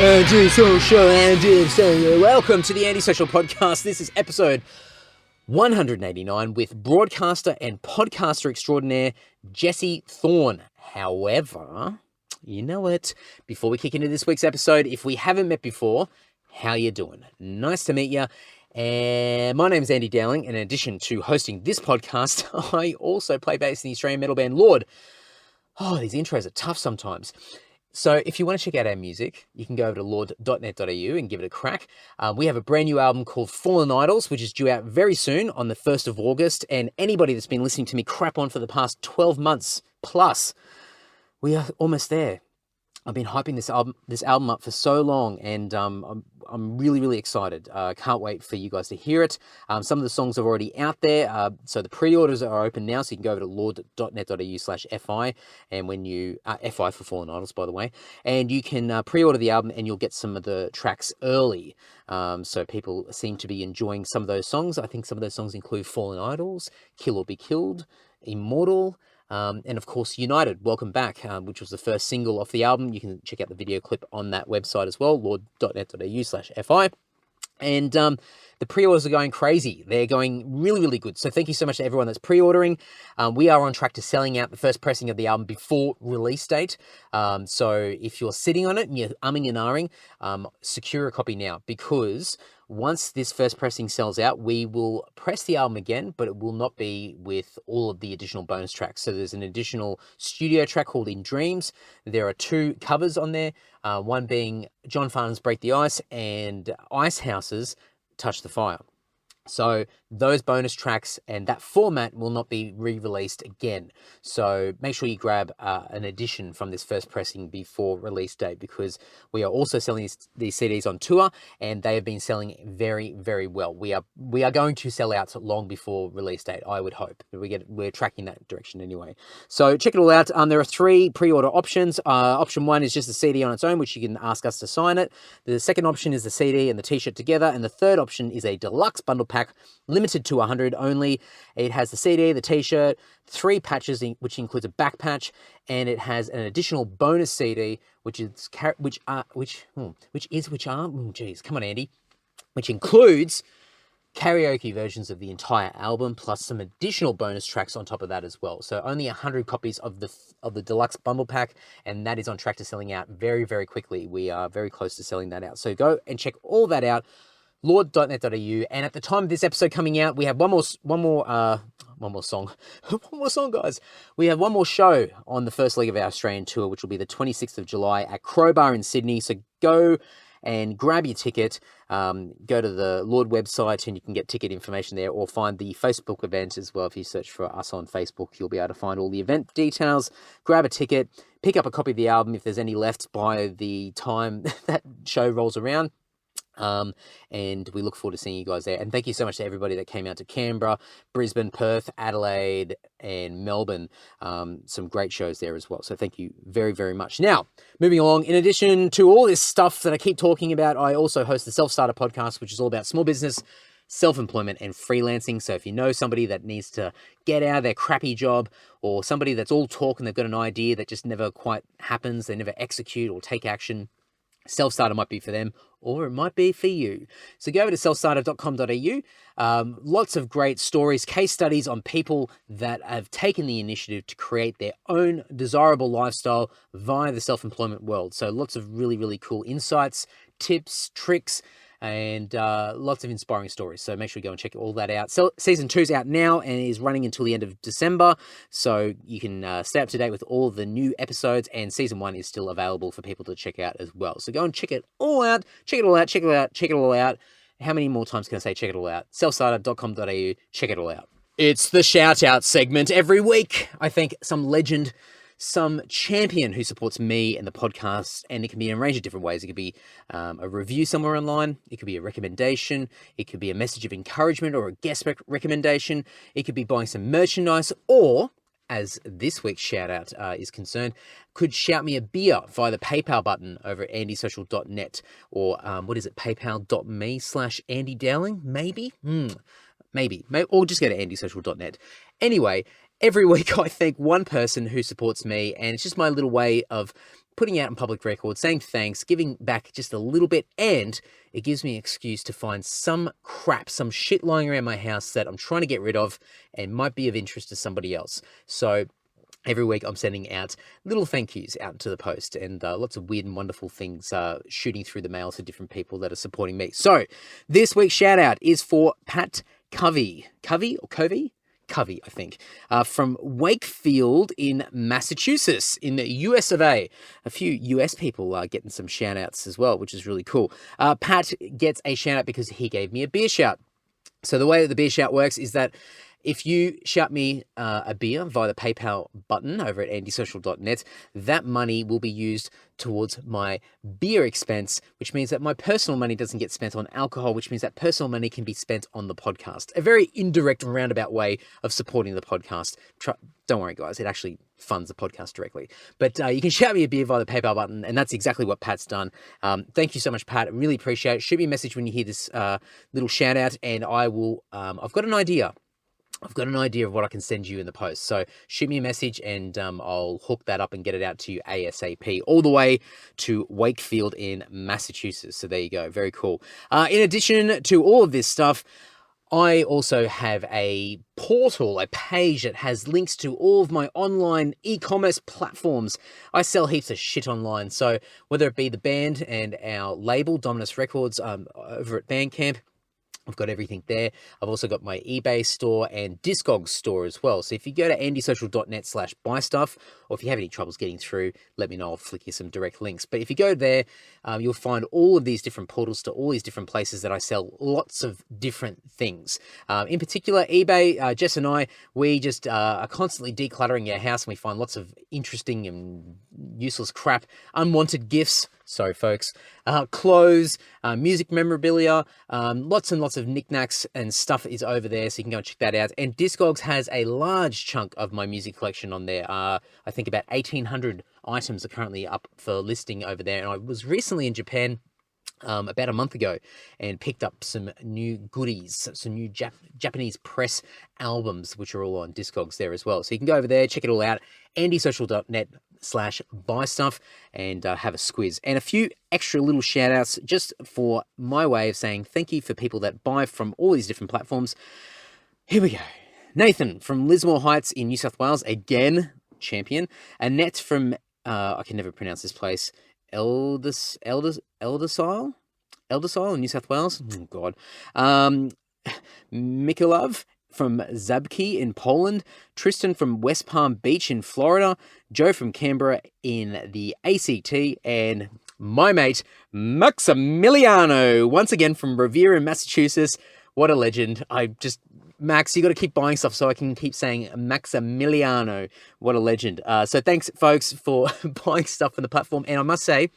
Welcome to the Antisocial Podcast. This is episode 189 with broadcaster and podcaster extraordinaire Jesse Thorn. However, you know it, before we kick into this week's episode, if we haven't met before, how you doing? Nice to meet you. And my name is Andy Dowling, and in addition to hosting this podcast, I also play bass in the Australian metal band Lord. Oh, these intros are tough sometimes. So if you want to check out our music, you can go over to lord.net.au and give it a crack. We have a brand new album called Fallen Idols, which is due out very soon on the 1st of August. And anybody that's been listening to me crap on for the past 12 months plus, we are almost there. I've been hyping this album up for so long, and I'm really excited. Can't wait for you guys to hear it. Some of the songs are already out there, so the pre-orders are open now, so you can go over to lord.net.au/fi, and when you FI for Fallen Idols, by the way, and you can pre-order the album, and you'll get some of the tracks early. So people seem to be enjoying some of those songs. I think some of those songs include Fallen Idols, Kill or Be Killed, Immortal. And of course, United, Welcome Back, which was the first single off the album. You can check out the video clip on that website as well, lord.net.au/fi. And the pre-orders are going crazy. They're going really good. So thank you so much to everyone that's pre-ordering. We are on track to selling out the first pressing of the album before release date. So if you're sitting on it and you're umming and ahhing, secure a copy now, because once this first pressing sells out, we will press the album again, but it will not be with all of the additional bonus tracks. So there's an additional studio track called In Dreams. There are 2 covers on there, one being John Farnham's Break the Ice and Icehouse's Touch the Fire. So those bonus tracks and that format will not be re-released again. So make sure you grab an edition from this first pressing before release date, because we are also selling these CDs on tour, and they have been selling very well. We are going to sell out long before release date, I would hope. We're tracking that direction anyway. So check it all out. There are 3 pre-order options. Option 1 is just the CD on its own, which you can ask us to sign it. The second option is the CD and the t-shirt together, and the third option is a deluxe bundle pack, limited to 100 only. It has the CD, the t-shirt, 3 patches, which includes a back patch, and it has an additional bonus CD, which includes karaoke versions of the entire album, plus some additional bonus tracks on top of that as well. So only 100 copies of the deluxe bundle pack, and that is on track to selling out very quickly. We are very close to selling that out. So go and check all that out, lord.net.au. And at the time of this episode coming out, we have one more song, guys. We have one more show on the first leg of our Australian tour, which will be the 26th of July at Crowbar in Sydney. So go and grab your ticket. Go to the Lord website and you can get ticket information there, or find the Facebook event as well. If you search for us on Facebook, you'll be able to find all the event details. Grab a ticket, pick up a copy of the album if there's any left by the time that show rolls around. And we look forward to seeing you guys there. And thank you so much to everybody that came out to Canberra, Brisbane, Perth, Adelaide, and Melbourne. Some great shows there as well. So thank you very much. Now, moving along, in addition to all this stuff that I keep talking about, I also host the Self-Starter Podcast, which is all about small business, self-employment, and freelancing. So if you know somebody that needs to get out of their crappy job, or somebody that's all talk and they've got an idea that just never quite happens, they never execute or take action, Self-Starter might be for them, or it might be for you. So go over to selfstarter.com.au. Lots of great stories, case studies on people that have taken the initiative to create their own desirable lifestyle via the self-employment world. So lots of really cool insights, tips, tricks, and lots of inspiring stories. So make sure you go and check all that out. So season 2 is out now and is running until the end of December. So you can stay up to date with all of the new episodes, and season 1 is still available for people to check out as well. So go and check it all out. Check it all out. How many more times can I say check it all out? Selfstarter.com.au. Check it all out. It's the shout out segment every week. I thank some legend, some champion who supports me and the podcast, and it can be in a range of different ways. It could be a review somewhere online. It could be a recommendation. It could be a message of encouragement or a guest recommendation. It could be buying some merchandise, or, as this week's shout out is concerned, could shout me a beer via the PayPal button over at andysocial.net, or paypal.me/Andy Dowling, maybe, or just go to andysocial.net. Anyway, every week I thank one person who supports me, and it's just my little way of putting out on public record, saying thanks, giving back just a little bit, and it gives me an excuse to find some crap, some shit lying around my house that I'm trying to get rid of and might be of interest to somebody else. So every week I'm sending out little thank yous out to the post, and lots of weird and wonderful things shooting through the mail to different people that are supporting me. So this week's shout out is for Pat Covey, I think, from Wakefield in Massachusetts in the US of A. A few US people are getting some shout outs as well, which is really cool. Pat gets a shout out because he gave me a beer shout. So the way that the beer shout works is that if you shout me a beer via the PayPal button over at andysocial.net, that money will be used towards my beer expense, which means that my personal money doesn't get spent on alcohol, which means that personal money can be spent on the podcast. A very indirect and roundabout way of supporting the podcast. Don't worry, guys, it actually funds the podcast directly. But you can shout me a beer via the PayPal button, and that's exactly what Pat's done. Thank you so much, Pat. I really appreciate it. Shoot me a message when you hear this little shout out, and I will, I've got an idea. I've got an idea of what I can send you in the post. So shoot me a message and I'll hook that up and get it out to you ASAP, all the way to Wakefield in Massachusetts. So there you go. Very cool. In addition to all of this stuff, I also have a portal, a page that has links to all of my online e-commerce platforms. I sell heaps of shit online. So whether it be the band and our label, Dominus Records, over at Bandcamp, I've got everything there. I've also got my eBay store and Discogs store as well. So if you go to andysocial.net/buy stuff, or if you have any troubles getting through, let me know. I'll flick you some direct links. But if you go there, you'll find all of these different portals to all these different places that I sell lots of different things. In particular, eBay, Jess and I, we just are constantly decluttering our house, and we find lots of interesting and useless crap, unwanted gifts. Sorry, folks. Clothes, music memorabilia, lots and lots of knickknacks and stuff is over there, so you can go and check that out. And Discogs has a large chunk of my music collection on there. I think about 1,800 items are currently up for listing over there. And I was recently in Japan about a month ago and picked up some new goodies, some new Japanese press albums, which are all on Discogs there as well. So you can go over there, check it all out, andysocial.net/buy stuff, and have a squiz. And a few extra little shout outs just for my way of saying thank you for people that buy from all these different platforms. Here we go. Nathan from Lismore Heights in New South Wales, again, champion. Annette from, I can never pronounce this place, Eldersile in New South Wales. Oh, God. Mikolov from Zabki in Poland. Tristan from West Palm Beach in Florida. Joe from Canberra in the ACT. And my mate, Maximiliano, once again from Revere in Massachusetts. What a legend. Max, you got to keep buying stuff so I can keep saying Maximiliano. What a legend. So thanks, folks, for buying stuff from the platform. And I must say,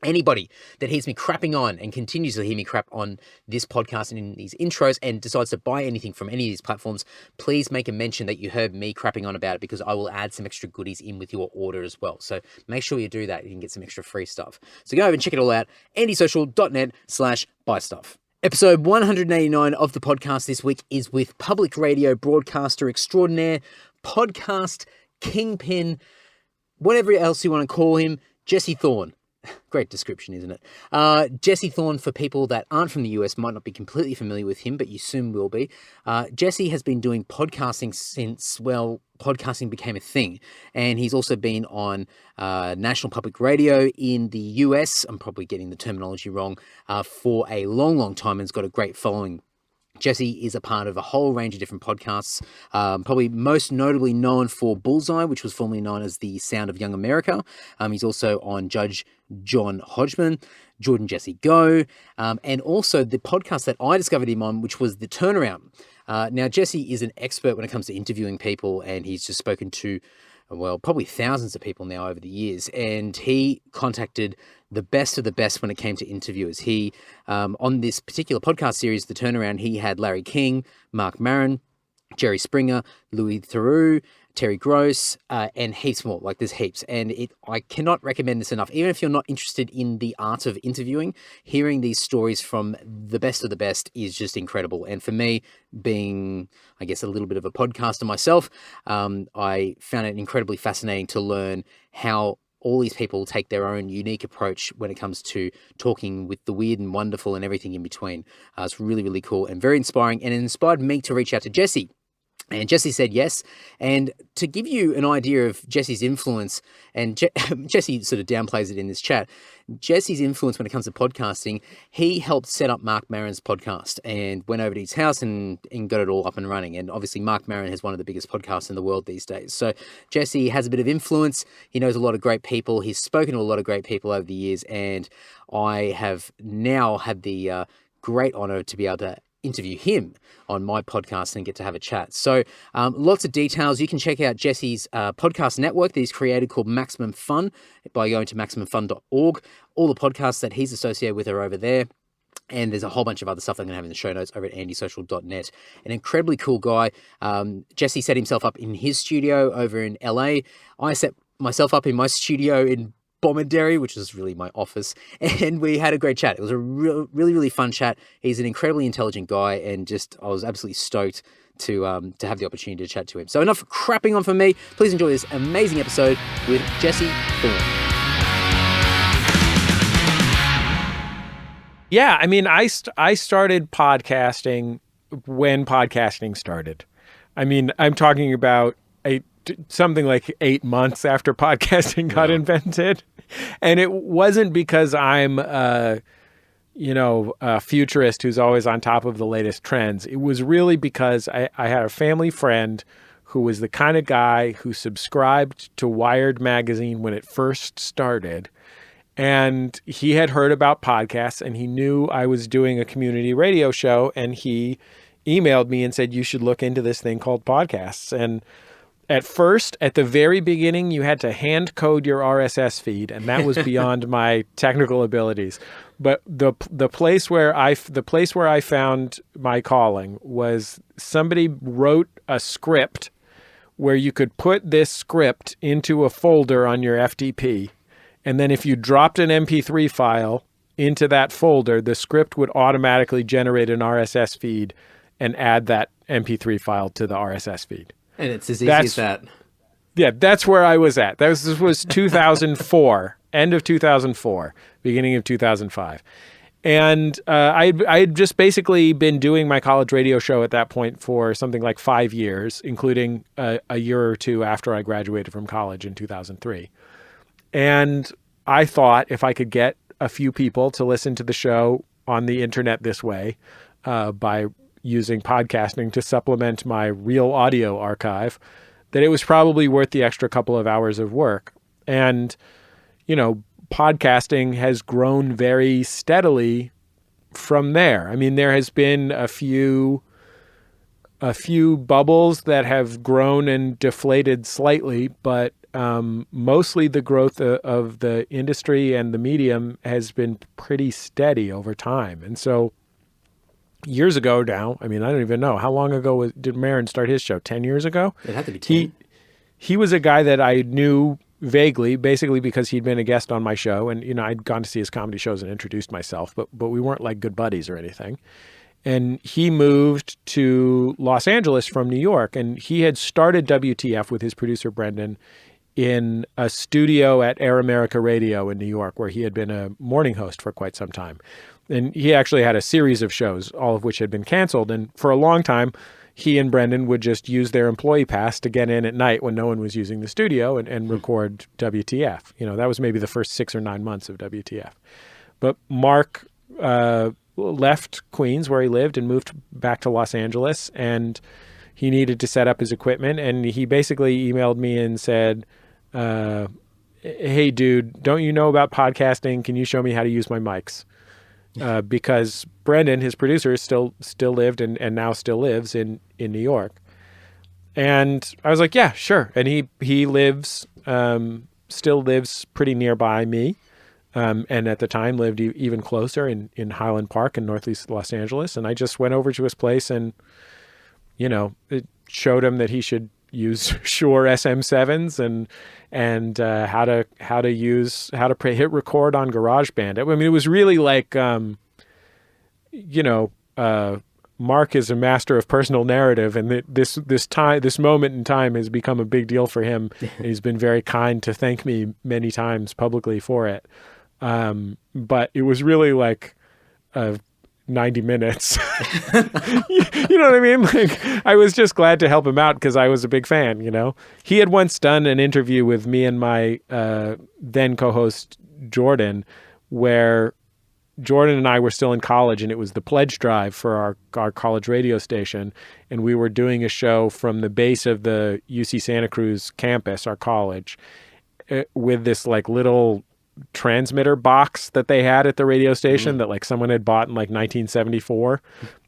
anybody that hears me crapping on and continues to hear me crap on this podcast and in these intros and decides to buy anything from any of these platforms, please make a mention that you heard me crapping on about it, because I will add some extra goodies in with your order as well. So make sure you do that. You can get some extra free stuff. So go over and check it all out. andysocial.net/buy stuff. Episode 189 of the podcast this week is with public radio broadcaster extraordinaire, podcast kingpin, whatever else you want to call him, Jesse Thorn. Great description, isn't it? Jesse Thorn, for people that aren't from the US, might not be completely familiar with him, but you soon will be. Jesse has been doing podcasting since, well, podcasting became a thing. And he's also been on national public radio in the US, I'm probably getting the terminology wrong, for a long, long time, and has got a great following. Jesse is a part of a whole range of different podcasts, probably most notably known for Bullseye, which was formerly known as The Sound of Young America. He's also on Judge John Hodgman, Jordan Jesse Go, and also the podcast that I discovered him on, which was The Turnaround. Now, Jesse is an expert when it comes to interviewing people, and he's just spoken to, well, probably thousands of people now over the years, and he contacted the best of the best when it came to interviewers. He, on this particular podcast series, The Turnaround, he had Larry King, Mark Maron, Jerry Springer, Louis Theroux, Terry Gross, and heaps more. Like, there's heaps. And I cannot recommend this enough. Even if you're not interested in the art of interviewing, hearing these stories from the best of the best is just incredible. And for me, being, I guess, a little bit of a podcaster myself, I found it incredibly fascinating to learn how all these people take their own unique approach when it comes to talking with the weird and wonderful and everything in between. It's really, really cool and very inspiring, and it inspired me to reach out to Jesse. And Jesse said yes. And to give you an idea of Jesse's influence, and Jesse sort of downplays it in this chat, Jesse's influence when it comes to podcasting, he helped set up Mark Maron's podcast and went over to his house and got it all up and running. And obviously Mark Maron has one of the biggest podcasts in the world these days. So Jesse has a bit of influence. He knows a lot of great people. He's spoken to a lot of great people over the years. And I have now had the great honor to be able to interview him on my podcast and get to have a chat. So lots of details. You can check out Jesse's podcast network that he's created called Maximum Fun by going to MaximumFun.org. All the podcasts that he's associated with are over there. And there's a whole bunch of other stuff I'm going to have in the show notes over at andysocial.net. An incredibly cool guy. Jesse set himself up in his studio over in LA. I set myself up in my studio in Bomaderry, which is really my office, and we had a great chat. It was a really, really fun chat. He's an incredibly intelligent guy, and I was absolutely stoked to have the opportunity to chat to him. So enough crapping on for me. Please enjoy this amazing episode with Jesse Thorn. Yeah, I mean, I started podcasting when podcasting started. I mean, I'm talking about something like 8 months after podcasting got invented. And it wasn't because I'm, a futurist who's always on top of the latest trends. It was really because I had a family friend who was the kind of guy who subscribed to Wired magazine when it first started. And he had heard about podcasts and he knew I was doing a community radio show, and he emailed me and said, you should look into this thing called podcasts. And at first, at the very beginning, you had to hand code your RSS feed, and that was beyond my technical abilities. But the place where I found my calling was somebody wrote a script where you could put this script into a folder on your FTP, and then if you dropped an MP3 file into that folder, the script would automatically generate an RSS feed and add that MP3 file to the RSS feed. And it's as easy as that. Yeah, that's where I was at. This was 2004, end of 2004, beginning of 2005. And I had just basically been doing my college radio show at that point for something like 5 years, including a year or two after I graduated from college in 2003. And I thought if I could get a few people to listen to the show on the internet this way, by using podcasting to supplement my real audio archive, that it was probably worth the extra couple of hours of work. And, podcasting has grown very steadily from there. I mean, there has been a few bubbles that have grown and deflated slightly, but mostly the growth of the industry and the medium has been pretty steady over time. And so years ago now, I mean, I don't even know. How long ago did Maron start his show? 10 years ago? It had to be 10. He was a guy that I knew vaguely, basically because he'd been a guest on my show. And, I'd gone to see his comedy shows and introduced myself, but we weren't like good buddies or anything. And he moved to Los Angeles from New York, and he had started WTF with his producer, Brendan, in a studio at Air America Radio in New York, where he had been a morning host for quite some time. And he actually had a series of shows, all of which had been canceled. And for a long time, he and Brendan would just use their employee pass to get in at night when no one was using the studio and record WTF. That was maybe the first 6 or 9 months of WTF. But Mark left Queens, where he lived, and moved back to Los Angeles. And he needed to set up his equipment. And he basically emailed me and said, hey, dude, don't you know about podcasting? Can you show me how to use my mics? Because Brendan, his producer, still lived and now still lives in New York. And I was like, yeah, sure. And he still lives pretty nearby me. And at the time lived even closer in Highland Park in Northeast Los Angeles. And I just went over to his place and, it showed him that he should use Shure SM7s and how to hit record on GarageBand. I mean, it was really like, Mark is a master of personal narrative, and this moment in time has become a big deal for him. He's been very kind to thank me many times publicly for it. But it was really like 90 minutes. You know what I mean? Like, I was just glad to help him out because I was a big fan, you know? He had once done an interview with me and my then co-host Jordan, where Jordan and I were still in college, and it was the pledge drive for our college radio station. And we were doing a show from the base of the UC Santa Cruz campus, our college, with this like little transmitter box that they had at the radio station that like someone had bought in like 1974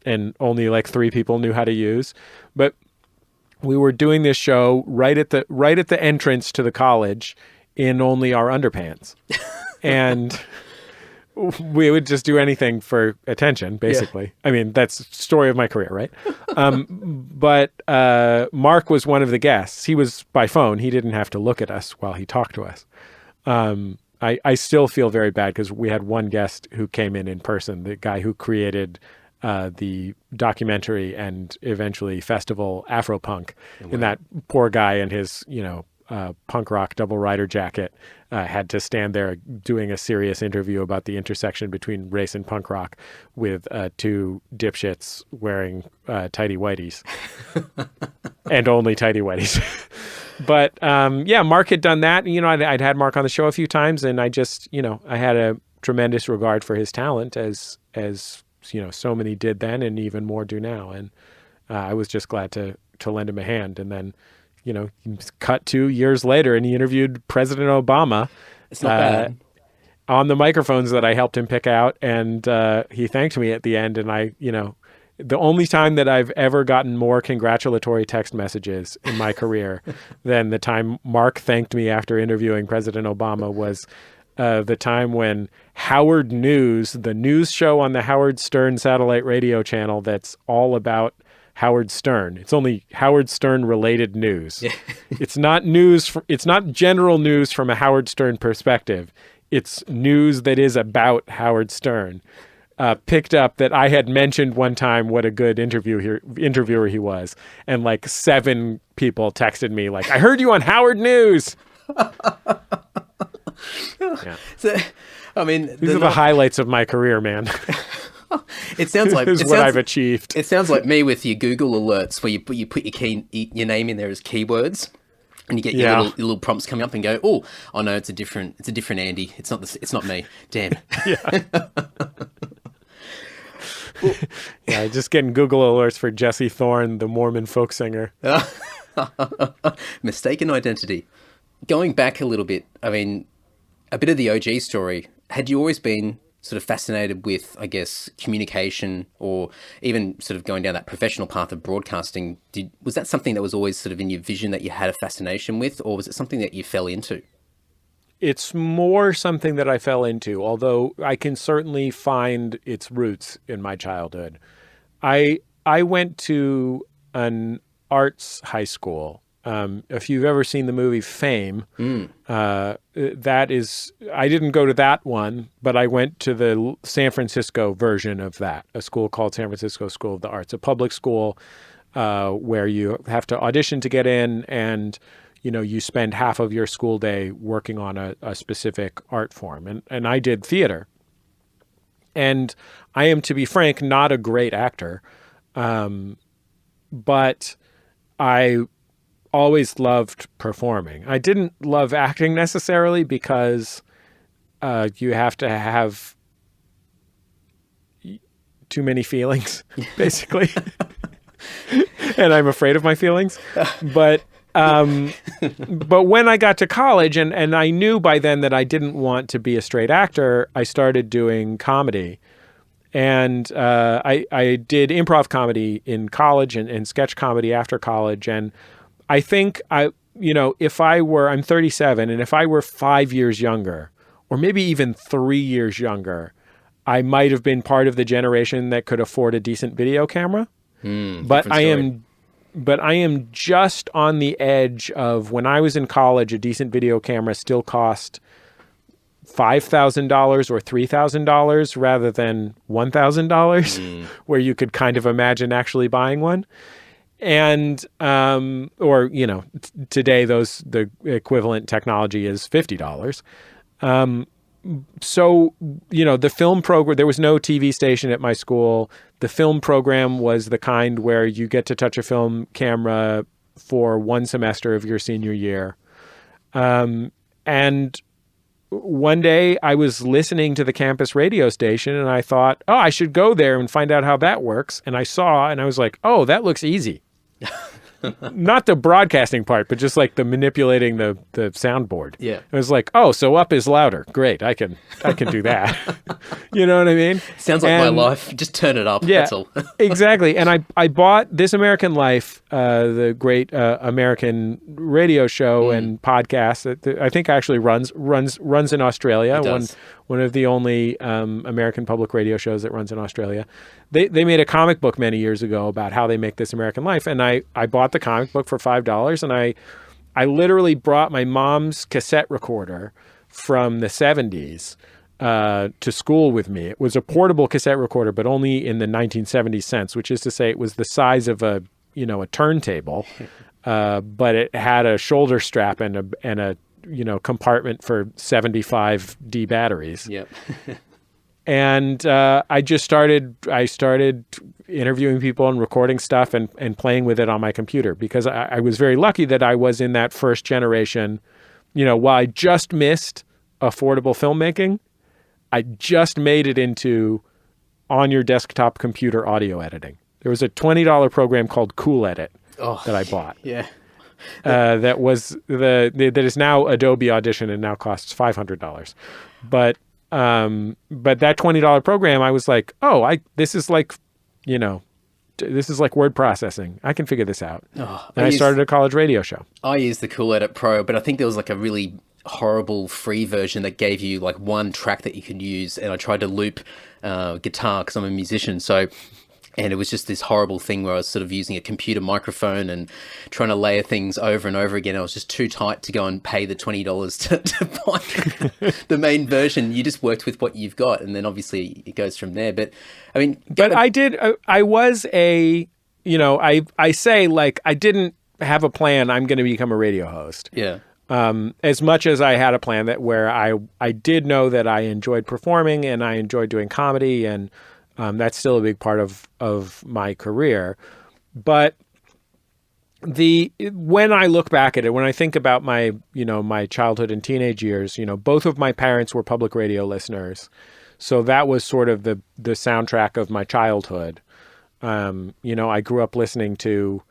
and only like 3 people knew how to use. But we were doing this show right at the entrance to the college in only our underpants. And we would just do anything for attention, basically. Yeah. I mean, that's the story of my career, right? But Mark was one of the guests. He was by phone. He didn't have to look at us while he talked to us. I still feel very bad because we had one guest who came in person, the guy who created the documentary and eventually festival Afropunk. And that poor guy in his, punk rock double rider jacket had to stand there doing a serious interview about the intersection between race and punk rock with 2 dipshits wearing tighty whities and only tighty whities. But Mark had done that. I'd had Mark on the show a few times, and I just, I had a tremendous regard for his talent as so many did then and even more do now. And I was just glad to lend him a hand. And then, cut 2 years later, and he interviewed President Obama. It's not bad. On the microphones that I helped him pick out. And he thanked me at the end. And I, the only time that I've ever gotten more congratulatory text messages in my career than the time Mark thanked me after interviewing President Obama was the time when Howard News, the news show on the Howard Stern satellite radio channel that's all about Howard Stern. It's only Howard Stern related news. Yeah. It's not news. It's not general news from a Howard Stern perspective. It's news that is about Howard Stern. Picked up that I had mentioned one time what a good interviewer he was. And like 7 people texted me like, I heard you on Howard News. Yeah. So, I mean, these are the highlights of my career, man. It sounds like what I've achieved. It sounds like me with your Google alerts where you put your name in there as keywords. And you get your little prompts coming up and go, oh no, it's a different Andy. It's not me. Damn. Yeah. Yeah, just getting Google alerts for Jesse Thorn, the Mormon folk singer. Mistaken identity. Going back a little bit, I mean, a bit of the OG story. Had you always been sort of fascinated with, I guess, communication or even sort of going down that professional path of broadcasting? Was that something that was always sort of in your vision that you had a fascination with, or was it something that you fell into? It's more something that I fell into, although I can certainly find its roots in my childhood. I went to an arts high school. If you've ever seen the movie Fame, that is, I didn't go to that one, but I went to the San Francisco version of that, a school called San Francisco School of the Arts, a public school where you have to audition to get in, and you spend half of your school day working on a specific art form. And I did theater. And I am, to be frank, not a great actor. But I always loved performing. I didn't love acting necessarily because you have to have too many feelings, basically. And I'm afraid of my feelings. But when I got to college and I knew by then that I didn't want to be a straight actor, I started doing comedy. And I did improv comedy in college and sketch comedy after college. And I think I'm 37, and if I were 5 years younger, or maybe even 3 years younger, I might have been part of the generation that could afford a decent video camera. But I am just on the edge of, when I was in college, a decent video camera still cost $5,000 or $3,000 rather than $1,000, where you could kind of imagine actually buying one. And, or, today the equivalent technology is $50. So, the film program, there was no TV station at my school. The film program was the kind where you get to touch a film camera for one semester of your senior year. And one day I was listening to the campus radio station and I thought, oh, I should go there and find out how that works. And I saw, and I was like, oh, that looks easy. Not the broadcasting part, but just like the manipulating the soundboard. Yeah. It was like, oh, so up is louder. Great. I can do that. You know what I mean? Sounds like my life. Just turn it up. Yeah, That's all. Exactly. And I bought This American Life, the great American radio show and podcast that I think actually runs in Australia. It does. One of the only American public radio shows that runs in Australia. They made a comic book many years ago about how they make This American Life. And I bought the comic book for $5. And I literally brought my mom's cassette recorder from the 70s to school with me. It was a portable cassette recorder, but only in the 1970 cents, which is to say it was the size of a turntable, but it had a shoulder strap and a compartment for 75 D batteries. Yep. And I started interviewing people and recording stuff and playing with it on my computer because I was very lucky that I was in that first generation. While I just missed affordable filmmaking, I just made it into on your desktop computer audio editing. There was a $20 program called Cool Edit that I bought. Yeah. That is now Adobe Audition and now costs $500. But that $20 program, I was like, this is like word processing. I can figure this out. And I started a college radio show. I used the Cool Edit Pro, but I think there was like a really horrible free version that gave you like one track that you could use. And I tried to loop guitar because I'm a musician. And it was just this horrible thing where I was sort of using a computer microphone and trying to layer things over and over again. I was just too tight to go and pay the $20 to buy the main version. You just worked with what you've got, and then obviously it goes from there. But I mean, I was I say like I didn't have a plan. I'm going to become a radio host. Yeah. As much as I had a plan where I did know that I enjoyed performing and I enjoyed doing comedy and. That's still a big part of my career. But when I look back at it, when I think about my childhood and teenage years, both of my parents were public radio listeners. So that was sort of the soundtrack of my childhood. I grew up listening to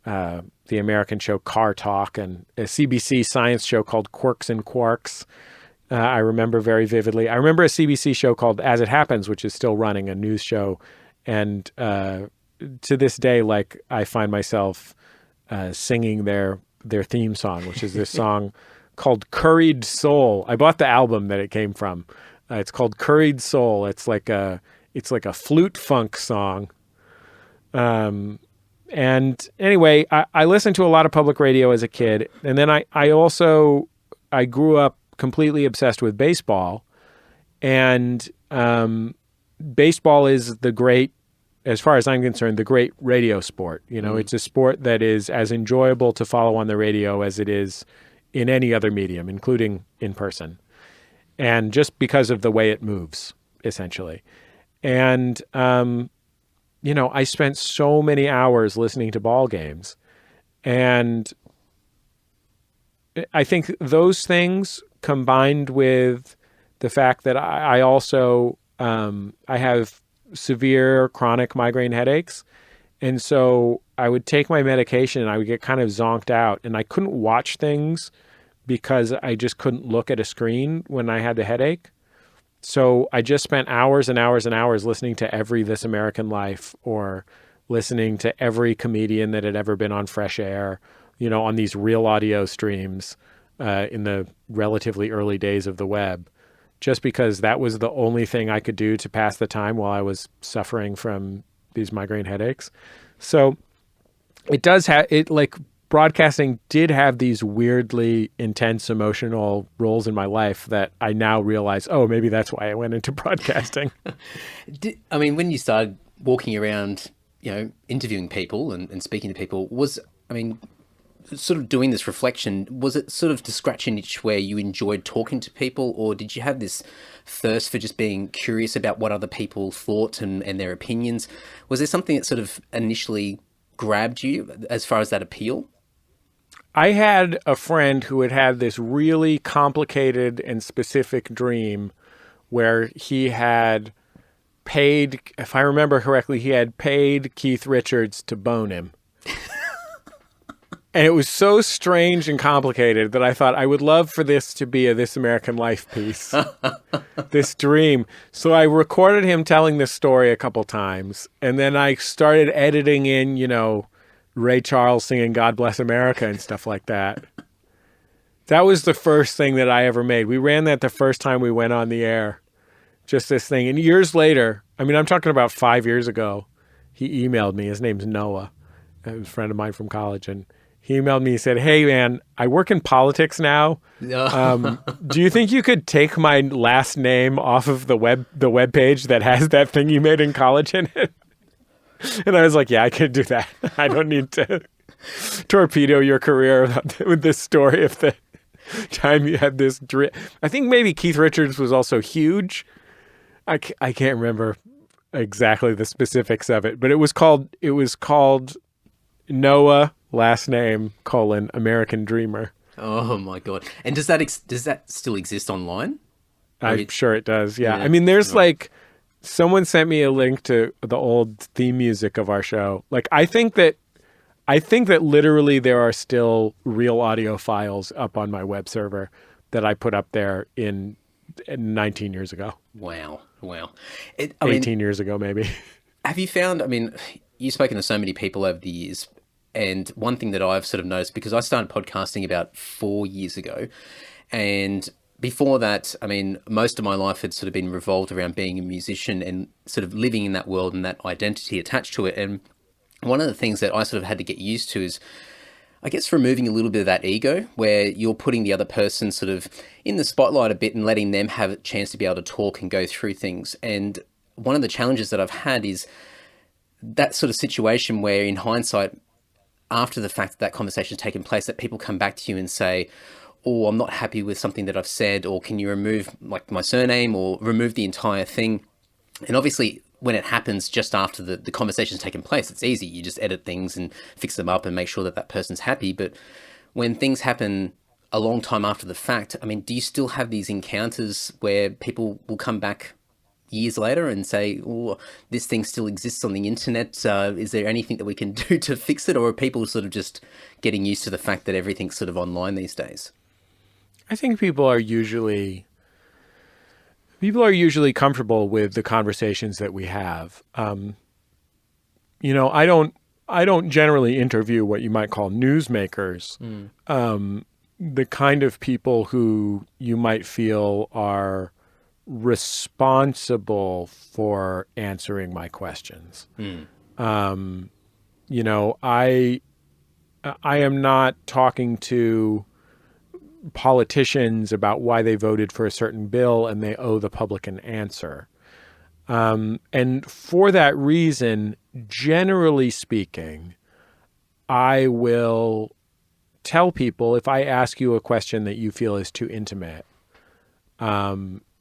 the American show Car Talk and a CBC science show called Quirks and Quarks. I remember very vividly. I remember a CBC show called As It Happens, which is still running, a news show. And to this day, like I find myself singing their theme song, which is this song called Curried Soul. I bought the album that it came from. It's called Curried Soul. It's like a flute funk song. And anyway, I listened to a lot of public radio as a kid. And then I grew up completely obsessed with baseball, and baseball is the great, as far as I'm concerned, the great radio sport. It's a sport that is as enjoyable to follow on the radio as it is in any other medium, including in person. And just because of the way it moves, essentially. And, I spent so many hours listening to ball games, and I think those things combined with the fact that I also I have severe chronic migraine headaches. And so I would take my medication and I would get kind of zonked out, and I couldn't watch things because I just couldn't look at a screen when I had the headache. So I just spent hours and hours and hours listening to every This American Life or listening to every comedian that had ever been on Fresh Air, on these real audio streams. In the relatively early days of the web, just because that was the only thing I could do to pass the time while I was suffering from these migraine headaches. So it does have it, like broadcasting did have these weirdly intense emotional roles in my life that I now realize, oh, maybe that's why I went into broadcasting. When you started walking around, interviewing people and speaking to people, sort of doing this reflection, was it sort of to scratch an itch where you enjoyed talking to people, or did you have this thirst for just being curious about what other people thought and their opinions? Was there something that sort of initially grabbed you as far as that appeal? I had a friend who had this really complicated and specific dream where he had paid, if I remember correctly, he had paid Keith Richards to bone him. And it was so strange and complicated that I thought I would love for this to be a This American Life piece, this dream. So I recorded him telling this story a couple times, and then I started editing in, Ray Charles singing God Bless America and stuff like that. That was the first thing that I ever made. We ran that the first time we went on the air, just this thing. And years later, I'm talking about 5 years ago, he emailed me. His name's Noah. He was a friend of mine from college, and he emailed me. He said, "Hey, man, I work in politics now. Do you think you could take my last name off of the web page that has that thing you made in college in it?" And I was like, "Yeah, I could do that. I don't need to torpedo your career with this story of the time you had this dream." I think maybe Keith Richards was also huge. I can't remember exactly the specifics of it, but it was called Noah, last name, American Dreamer. Oh my God. And does that still exist online? I'm sure it does. Yeah. There's like, someone sent me a link to the old theme music of our show. Like, I think that literally there are still real audio files up on my web server that I put up there in 19 years ago. Wow. 18 years ago, maybe. Have you found, you've spoken to so many people over the years, and one thing that I've sort of noticed, because I started podcasting about 4 years ago, and before that, most of my life had sort of been revolved around being a musician and sort of living in that world and that identity attached to it. And one of the things that I sort of had to get used to is, I guess, removing a little bit of that ego, where you're putting the other person sort of in the spotlight a bit and letting them have a chance to be able to talk and go through things. And one of the challenges that I've had is that sort of situation where, in hindsight, after the fact that conversation has taken place, that people come back to you and say, "Oh, I'm not happy with something that I've said," or "Can you remove like my surname or remove the entire thing?" And obviously, when it happens just after the conversation's taken place, it's easy. You just edit things and fix them up and make sure that that person's happy. But when things happen a long time after the fact, do you still have these encounters where people will come back years later and say, "Oh, this thing still exists on the internet. Is there anything that we can do to fix it?" Or are people sort of just getting used to the fact that everything's sort of online these days? I think people are usually comfortable with the conversations that we have. I don't generally interview what you might call newsmakers. The kind of people who you might feel are responsible for answering my questions. I am not talking to politicians about why they voted for a certain bill and they owe the public an answer. And for that reason, generally speaking, I will tell people, if I ask you a question that you feel is too intimate,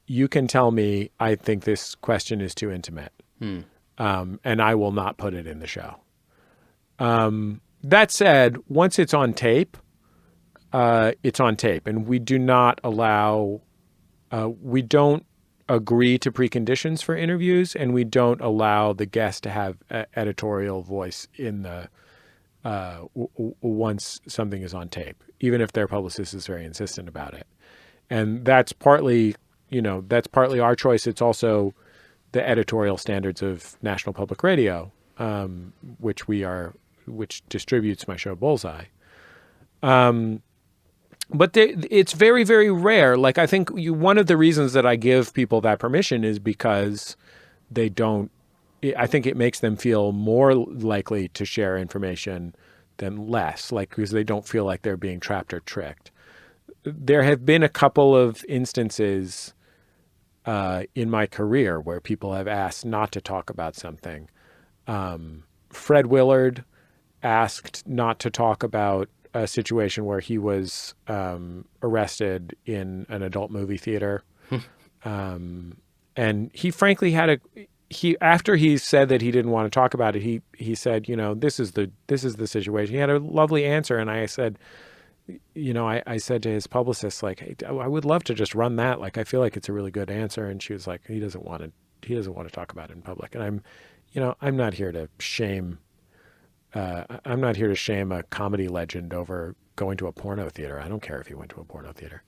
you can tell me, "I think this question is too intimate." And I will not put it in the show. That said, once it's on tape, it's on tape, and we do not allow, we don't agree to preconditions for interviews, and we don't allow the guest to have editorial voice in the, once something is on tape, even if their publicist is very insistent about it. And that's partly our choice. It's also the editorial standards of National Public Radio, which distributes my show Bullseye. But it's very, very rare. Like, I think one of the reasons that I give people that permission is because I think it makes them feel more likely to share information than less, like because they don't feel like they're being trapped or tricked. There have been a couple of instances in my career where people have asked not to talk about something. Fred Willard asked not to talk about a situation where he was arrested in an adult movie theater. And he frankly after he said that he didn't want to talk about it, he said, this is the situation. He had a lovely answer. And I said, I said to his publicist, like, hey, I would love to just run that. Like, I feel like it's a really good answer. And she was like, he doesn't want to talk about it in public. And I'm not here to shame a comedy legend over going to a porno theater. I don't care if he went to a porno theater.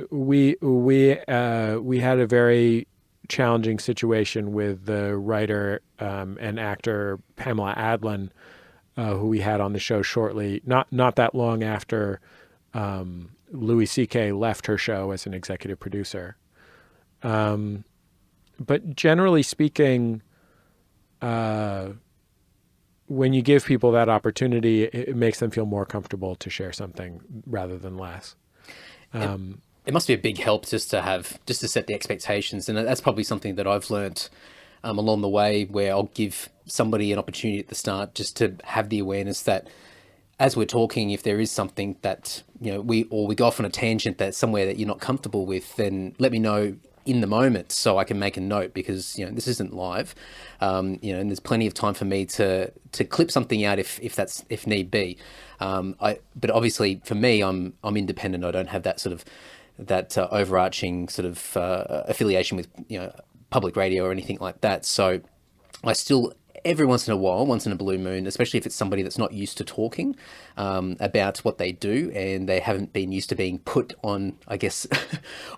We had a very challenging situation with the writer and actor Pamela Adlon, who we had on the show shortly, not that long after Louis C.K. left her show as an executive producer. But generally speaking, when you give people that opportunity, it makes them feel more comfortable to share something rather than less. It must be a big help just to set the expectations. And that's probably something that I've learnt along the way, where I'll give somebody an opportunity at the start just to have the awareness that as we're talking, if there is something that, we go off on a tangent that's somewhere that you're not comfortable with, then let me know in the moment so I can make a note, because, this isn't live, and there's plenty of time for me to clip something out if need be. But obviously for me, I'm independent. I don't have that sort of overarching sort of affiliation with public radio or anything like that. So I still, every once in a while, once in a blue moon, especially if it's somebody that's not used to talking about what they do and they haven't been used to being put on, I guess,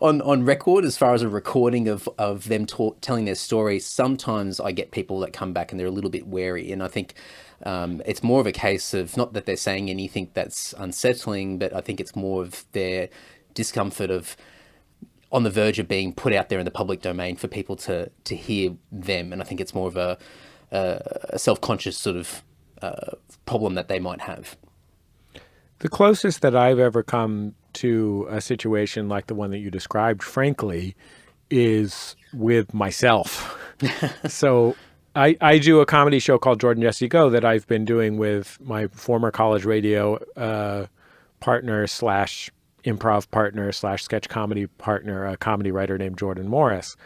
on record as far as a recording of them telling their story. Sometimes I get people that come back and they're a little bit wary, and I think it's more of a case of not that they're saying anything that's unsettling, but I think it's more of their discomfort of on the verge of being put out there in the public domain for people to hear them. And I think it's more of a self-conscious sort of problem that they might have. The closest that I've ever come to a situation like the one that you described, frankly, is with myself. So I do a comedy show called Jordan Jesse Go that I've been doing with my former college radio partner / improv partner / sketch comedy partner, a comedy writer named Jordan Morris.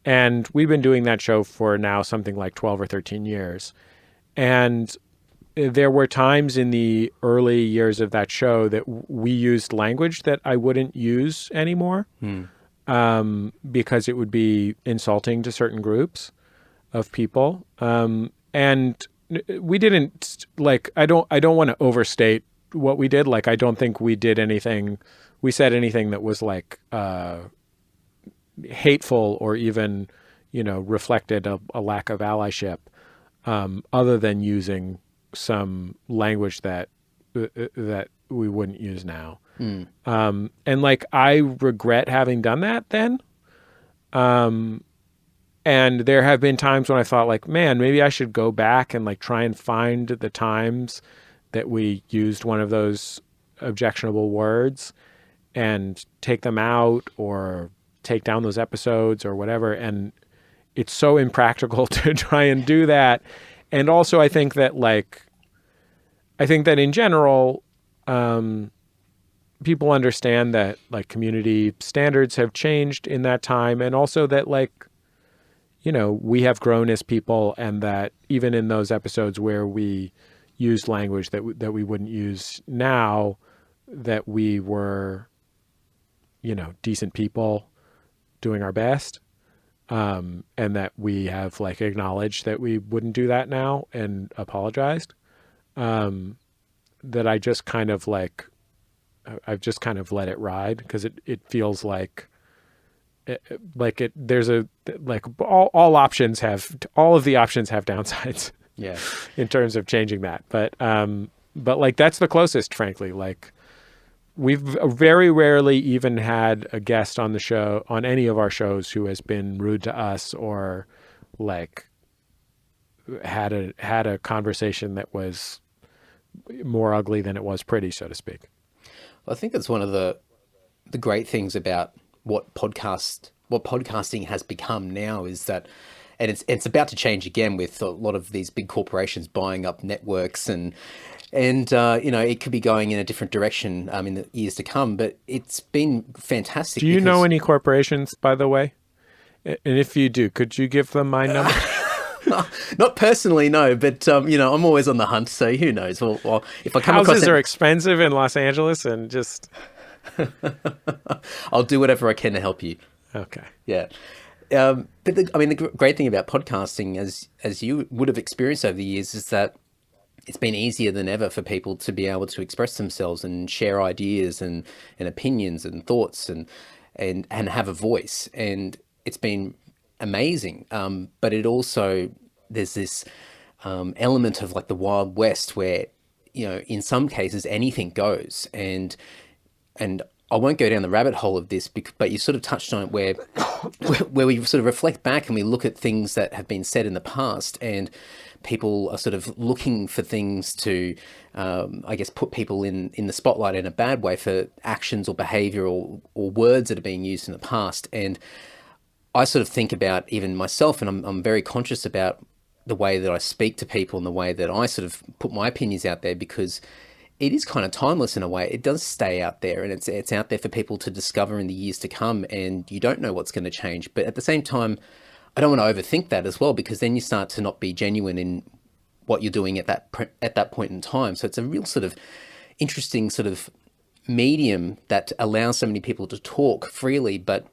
And we've been doing that show for now something like 12 or 13 years. And there were times in the early years of that show that we used language that I wouldn't use anymore because it would be insulting to certain groups of people. And we didn't, like, I don't want to overstate what we did. Like, I don't think we said anything that was like hateful or even, reflected a lack of allyship, other than using some language that we wouldn't use now. And like, I regret having done that then. And there have been times when I thought, like, man, maybe I should go back and like try and find the times that we used one of those objectionable words and take them out or take down those episodes or whatever. And it's so impractical to try and do that. And also I think that in general, people understand that like community standards have changed in that time. And also that we have grown as people, and that even in those episodes where we used language that we wouldn't use now, that we were, decent people doing our best. And that we have like acknowledged that we wouldn't do that now and apologized. That I've just kind of let it ride, because it feels like there's all of the options have downsides. Yeah. In terms of changing that. But like, that's the closest, frankly. Like, we've very rarely even had a guest on the show, on any of our shows, who has been rude to us or like had a conversation that was more ugly than it was pretty, so to speak. Well, I think that's one of the great things about what podcasting has become now is that, and it's about to change again with a lot of these big corporations buying up networks and it could be going in a different direction in the years to come. But it's been fantastic. Do you know any corporations, by the way? And if you do, could you give them my number? Not personally, no, but I'm always on the hunt, so who knows? Well, if I come Houses across are expensive in Los Angeles, and just I'll do whatever I can to help you. okay. Yeah. But the great thing about podcasting, as you would have experienced over the years, is that it's been easier than ever for people to be able to express themselves and share ideas and opinions and thoughts and have a voice. And it's been amazing. But it also, there's this element of like the Wild West where, in some cases anything goes. And I won't go down the rabbit hole of this, but you sort of touched on it where we sort of reflect back and we look at things that have been said in the past, and people are sort of looking for things to, put people in the spotlight in a bad way for actions or behavior or words that are being used in the past. And I sort of think about even myself, and I'm very conscious about the way that I speak to people and the way that I sort of put my opinions out there, because it is kind of timeless in a way. It does stay out there, and it's out there for people to discover in the years to come, and you don't know what's going to change. But at the same time, I don't want to overthink that as well, because then you start to not be genuine in what you're doing at that point in time. So it's a real sort of interesting sort of medium that allows so many people to talk freely. But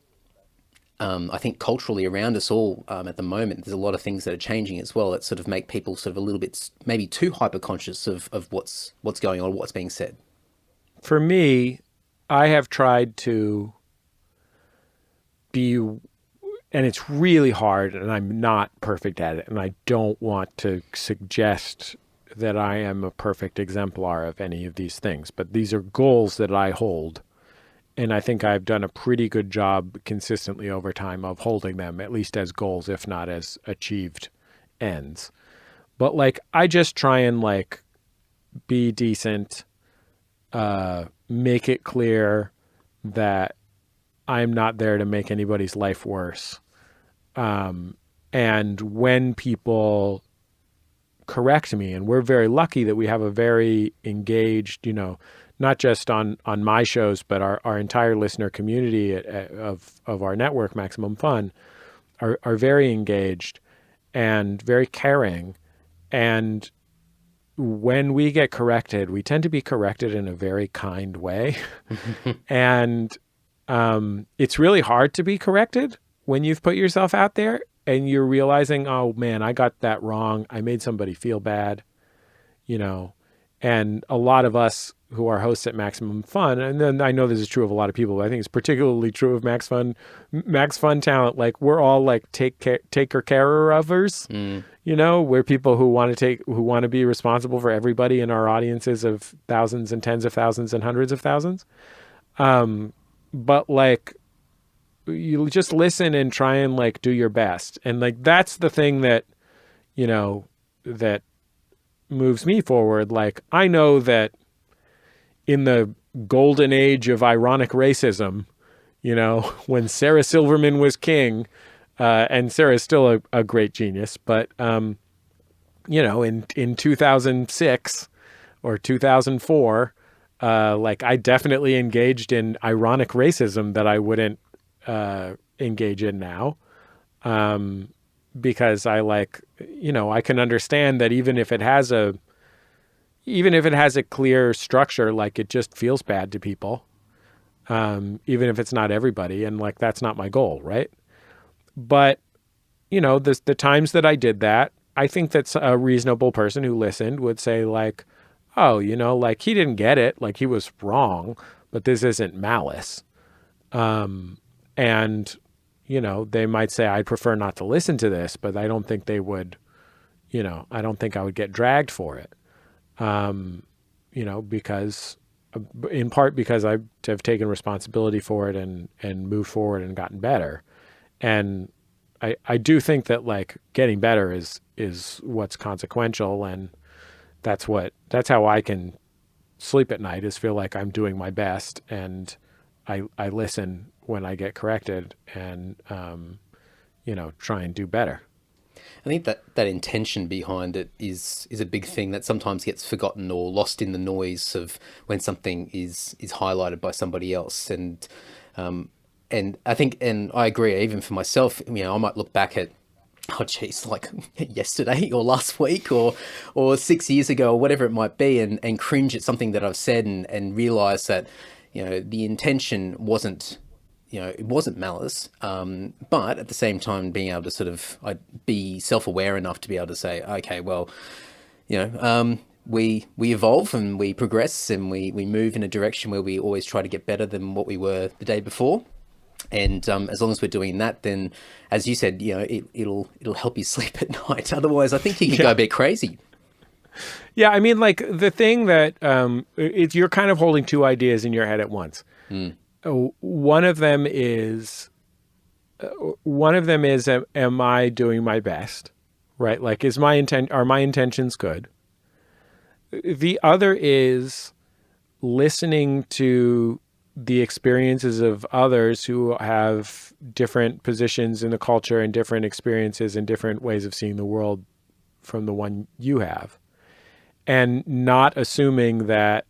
I think culturally around us all at the moment, there's a lot of things that are changing as well that sort of make people sort of a little bit maybe too hyper conscious of what's going on, what's being said. For me, I have tried to be, and it's really hard, and I'm not perfect at it, and I don't want to suggest that I am a perfect exemplar of any of these things, but these are goals that I hold. And I think I've done a pretty good job consistently over time of holding them, at least as goals, if not as achieved ends. But like, I just try and like be decent, make it clear that I'm not there to make anybody's life worse. And when people correct me, and we're very lucky that we have a very engaged, not just on my shows, but our entire listener community of our network, Maximum Fun, are very engaged and very caring. And when we get corrected, we tend to be corrected in a very kind way. And it's really hard to be corrected when you've put yourself out there and you're realizing, oh man, I got that wrong. I made somebody feel bad, and a lot of us who are hosts at Maximum Fun, and then I know this is true of a lot of people, but I think it's particularly true of Max Fun talent. Like, we're all like taker-carer-overs, we're people who want to be responsible for everybody in our audiences of thousands and tens of thousands and hundreds of thousands. But like, you just listen and try and like do your best. And like, that's the thing that, that moves me forward. Like, I know that in the golden age of ironic racism, when Sarah Silverman was king, and Sarah's still a great genius, but, in 2006 or 2004, like, I definitely engaged in ironic racism that I wouldn't engage in now, because I like, I can understand that even if it has a clear structure, like, it just feels bad to people, even if it's not everybody, and like, that's not my goal, right? But the times that I did that, I think that's a reasonable person who listened would say like, oh, like, he didn't get it, like, he was wrong, but this isn't malice. And, they might say, I'd prefer not to listen to this, but I don't think they would, I don't think I would get dragged for it. Because in part because I have taken responsibility for it and moved forward and gotten better. And, I do think that like getting better is what's consequential, and that's how I can sleep at night, is feel like I'm doing my best, and I listen when I get corrected, and try and do better. I think that intention behind it is a big thing that sometimes gets forgotten or lost in the noise of when something is highlighted by somebody else. And I think, and I agree, even for myself, I might look back at, oh geez, like yesterday or last week or 6 years ago or whatever it might be, and cringe at something that I've said, and realize that, the intention wasn't, it wasn't malice, but at the same time being able to sort of be self-aware enough to be able to say, okay, well, we evolve and we progress and we move in a direction where we always try to get better than what we were the day before. And as long as we're doing that, then, as you said, it'll help you sleep at night. Otherwise, I think you can go a bit crazy. Yeah, I mean, like the thing that you're kind of holding two ideas in your head at once. One of them is, am I doing my best, right? Like, are my intentions good? The other is listening to the experiences of others who have different positions in the culture and different experiences and different ways of seeing the world from the one you have, and not assuming that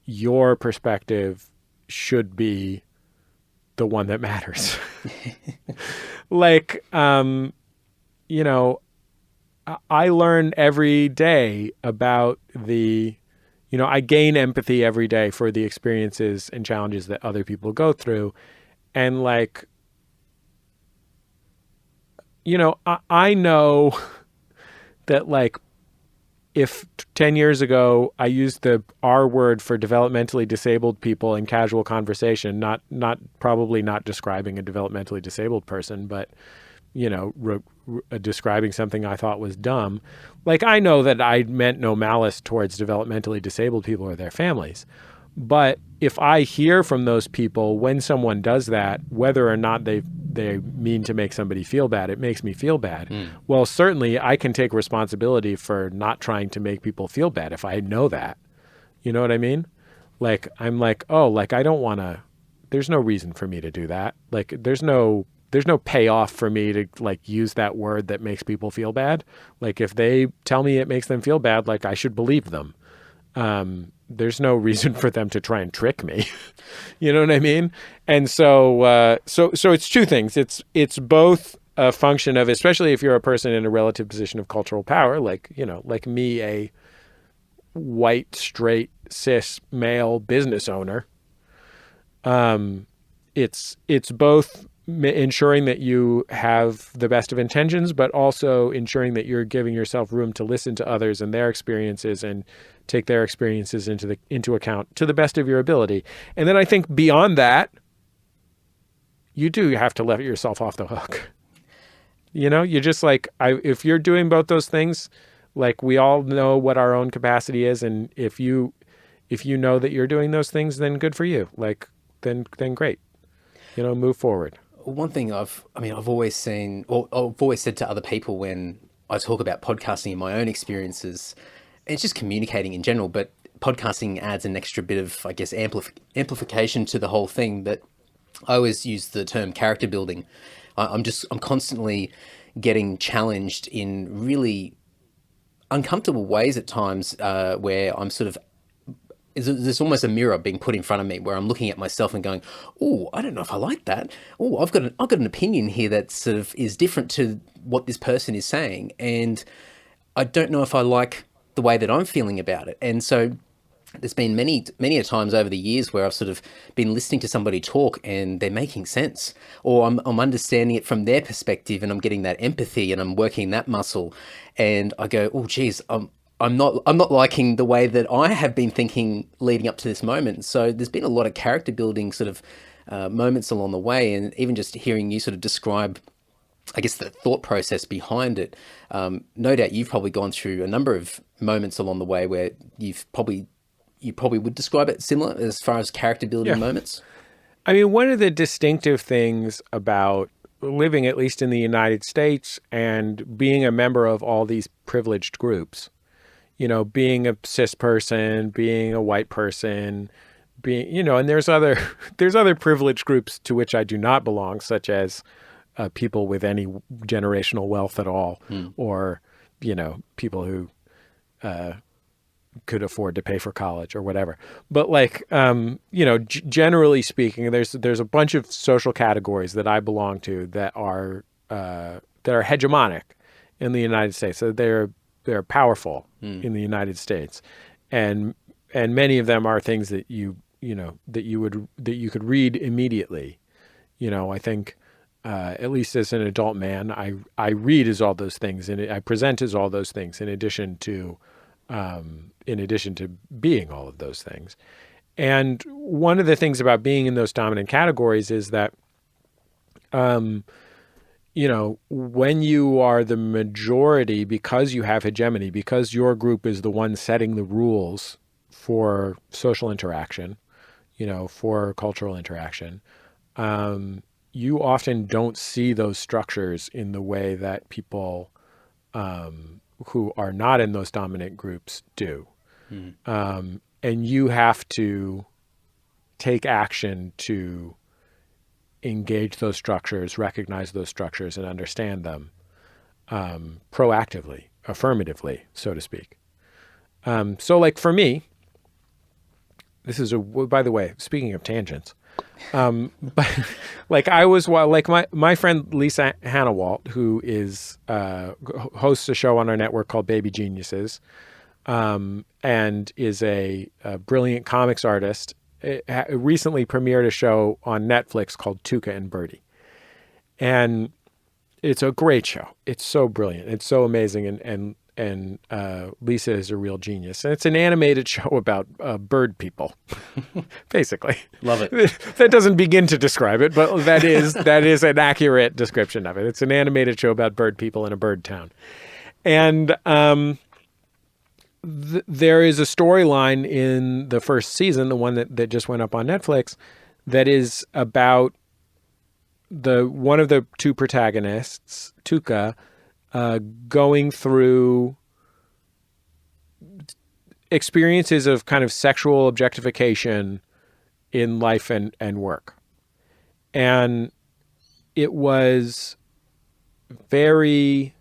your perspective should be the one that matters. Like, I learn every day about I gain empathy every day for the experiences and challenges that other people go through. And like, I know that like, if 10 years ago I used the R word for developmentally disabled people in casual conversation, probably not describing a developmentally disabled person, but, describing something I thought was dumb. Like, I know that I meant no malice towards developmentally disabled people or their families. But if I hear from those people when someone does that, whether or not they mean to make somebody feel bad, it makes me feel bad. Well, certainly I can take responsibility for not trying to make people feel bad if I know that. You know what I mean? Like, I'm like, oh, like, I don't want to, there's no reason for me to do that. Like, there's no payoff for me to like use that word that makes people feel bad. Like, if they tell me it makes them feel bad, like, I should believe them. There's no reason for them to try and trick me. You know what I mean? And so it's two things. It's both a function of, especially if you're a person in a relative position of cultural power, like, like me, a white, straight, cis male business owner. It's both ensuring that you have the best of intentions, but also ensuring that you're giving yourself room to listen to others and their experiences and take their experiences into account to the best of your ability. And then I think beyond that, you do have to let yourself off the hook. You just like, if you're doing both those things, like, we all know what our own capacity is. And if you know that you're doing those things, then good for you. Like, then great, move forward. One thing I've always seen, or I've always said to other people when I talk about podcasting in my own experiences, it's just communicating in general, but podcasting adds an extra bit of, I guess, amplification to the whole thing, that I always use the term character building. I'm constantly getting challenged in really uncomfortable ways at times, where I'm sort of, there's almost a mirror being put in front of me where I'm looking at myself and going, oh, I don't know if I like that. Oh, I've got an opinion here that sort of is different to what this person is saying. And I don't know if I like the way that I'm feeling about it. And so there's been many a times over the years where I've sort of been listening to somebody talk and they're making sense, or I'm understanding it from their perspective and I'm getting that empathy and I'm working that muscle. And I go, oh, geez, I'm not liking the way that I have been thinking leading up to this moment. So there's been a lot of character building sort of moments along the way, and even just hearing you sort of describe, I guess, the thought process behind it. No doubt you've probably gone through a number of moments along the way where you probably would describe it similar as far as character building moments. I mean, one of the distinctive things about living, at least in the United States, and being a member of all these privileged groups, being a cis person, being a white person, and there's other privileged groups to which I do not belong, such as people with any generational wealth at all, or, people who could afford to pay for college or whatever. But generally speaking, there's a bunch of social categories that I belong to that are hegemonic in the United States. So they're powerful in the United States, and many of them are things that you could read immediately. I think at least as an adult man, I read as all those things, and I present as all those things in addition to being all of those things. And one of the things about being in those dominant categories is that, when you are the majority, because you have hegemony, because your group is the one setting the rules for social interaction, for cultural interaction, you often don't see those structures in the way that people who are not in those dominant groups do. And you have to take action to engage those structures, recognize those structures, and understand them proactively, affirmatively, so to speak. So for me, this is by the way, speaking of tangents, but my friend Lisa Hannawalt, who is hosts a show on our network called Baby Geniuses, and is a brilliant comics artist, recently premiered a show on Netflix called Tuca and Birdie, and it's a great show. It's so brilliant. It's so amazing, and Lisa is a real genius. And it's an animated show about bird people, basically. Love it. That doesn't begin to describe it, but that is an accurate description of it. It's an animated show about bird people in a bird town. And there is a storyline in the first season, the one that just went up on Netflix, that is about one of the two protagonists, Tuca, going through experiences of kind of sexual objectification in life and work. And it was very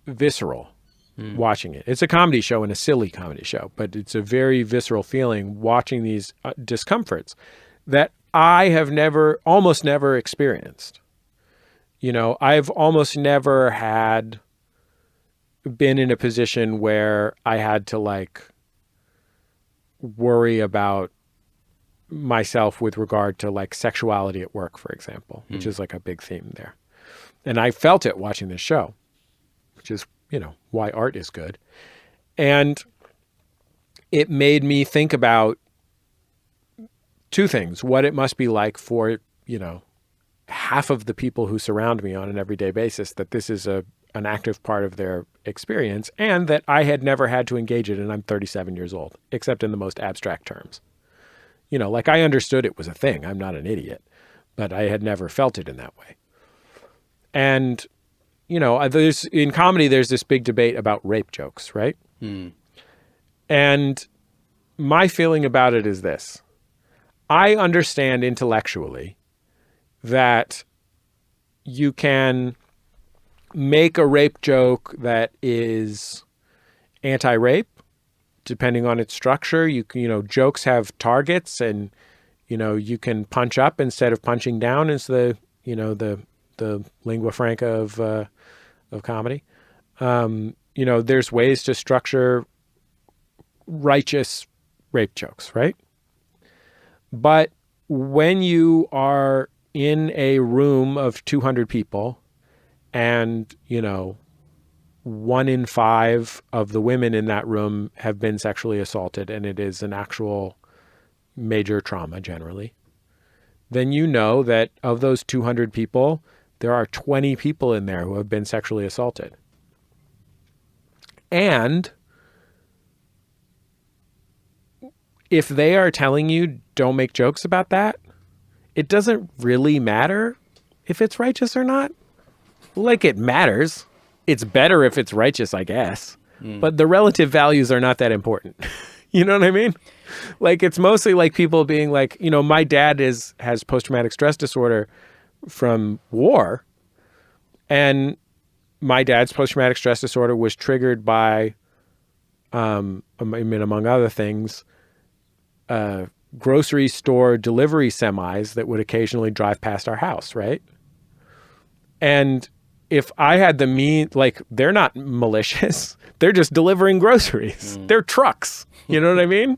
visceral watching it. It's a comedy show and a silly comedy show, but it's a very visceral feeling watching these discomforts that I have almost never experienced. I've almost never been in a position where I had to worry about myself with regard to sexuality at work, for example, which is a big theme there. And I felt it watching this show, which is, why art is good. And it made me think about two things: what it must be like for, half of the people who surround me on an everyday basis, that this is an active part of their experience, and that I had never had to engage it, and I'm 37 years old, except in the most abstract terms. I understood it was a thing. I'm not an idiot, but I had never felt it in that way. And, in comedy, there's this big debate about rape jokes, right? And my feeling about it is this: I understand intellectually that you can make a rape joke that is anti-rape, depending on its structure. Jokes have targets, and you can punch up instead of punching down. Is the lingua franca of comedy. There's ways to structure righteous rape jokes, right? But when you are in a room of 200 people, and 1 in 5 of the women in that room have been sexually assaulted, and it is an actual major trauma generally, then that of those 200 people, there are 20 people in there who have been sexually assaulted. And if they are telling you don't make jokes about that, it doesn't really matter if it's righteous or not. Like, it matters. It's better if it's righteous, I guess. But the relative values are not that important. You know what I mean? Like, it's mostly like people being like, you know, my dad has post-traumatic stress disorder from war. And my dad's post-traumatic stress disorder was triggered by, I mean, among other things, grocery store delivery semis that would occasionally drive past our house, right? And if I had the means, like, they're not malicious. They're just delivering groceries. They're trucks. You know what I mean?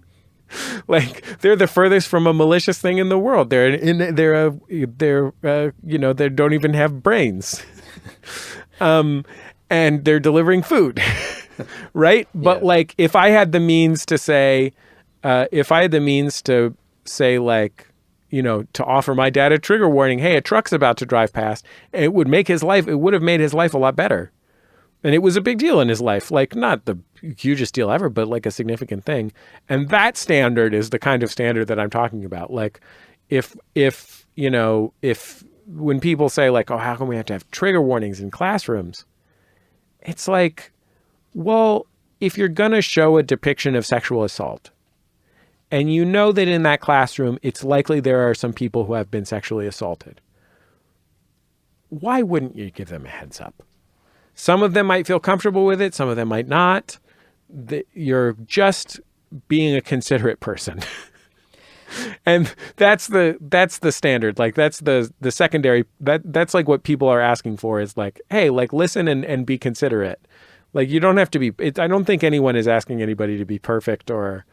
Like, they're the furthest from a malicious thing in the world. They don't even have brains. And they're delivering food, right? But like, if I had the means to say, like, you know, to offer my dad a trigger warning, hey, a truck's about to drive past, it would have made his life a lot better. And it was a big deal in his life, like, not the hugest deal ever, but like a significant thing. And that standard is the kind of standard that I'm talking about. Like, if when people say like, oh, how come we have to have trigger warnings in classrooms? It's like, well, if you're going to show a depiction of sexual assault, and you know that in that classroom, it's likely there are some people who have been sexually assaulted, why wouldn't you give them a heads up? Some of them might feel comfortable with it. Some of them might not. You're just being a considerate person. And that's the standard. Like, that's the secondary. That's like what people are asking for is like, hey, like, listen and be considerate. Like, you don't have to be, I don't think anyone is asking anybody to be perfect or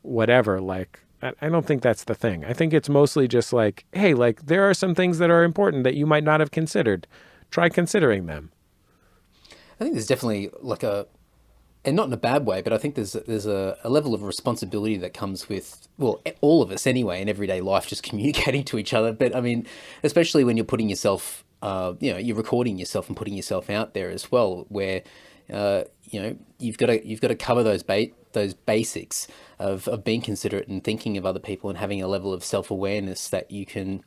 whatever. Like, I don't think that's the thing. I think it's mostly just like, hey, like, there are some things that are important that you might not have considered. Try considering them. I think there's definitely like and not in a bad way, but I think there's a level of responsibility that comes with, well, all of us anyway, in everyday life, just communicating to each other. But I mean, especially when you're putting yourself, you're recording yourself and putting yourself out there as well, where, you've got to cover those basics of being considerate and thinking of other people and having a level of self-awareness that you can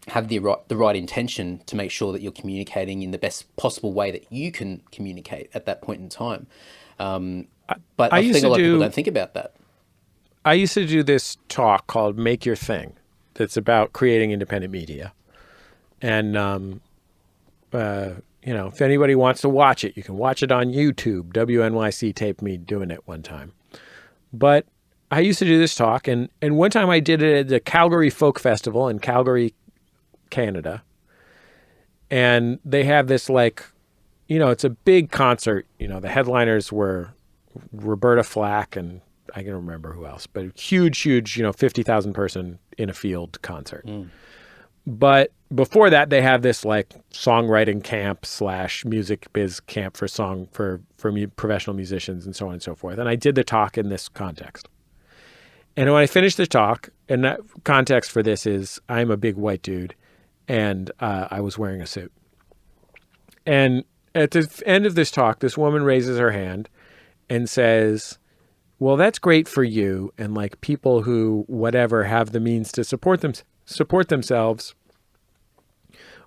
have the right intention to make sure that you're communicating in the best possible way that you can communicate at that point in time. But I think a lot of people don't think about that. I used to do this talk called Make Your Thing that's about creating independent media. And, if anybody wants to watch it, you can watch it on YouTube. WNYC taped me doing it one time. But I used to do this talk, and one time I did it at the Calgary Folk Festival in Calgary, Canada. And they have this, like, it's a big concert. The headliners were Roberta Flack and I can remember who else, but huge, 50,000 person in a field concert. But before that, they have this like songwriting camp / music biz camp for professional musicians and so on and so forth. And I did the talk in this context. And when I finished the talk, and that context for this is I'm a big white dude and I was wearing a suit. And at the end of this talk, this woman raises her hand and says, well, that's great for you. And like people who, whatever, have the means to support themselves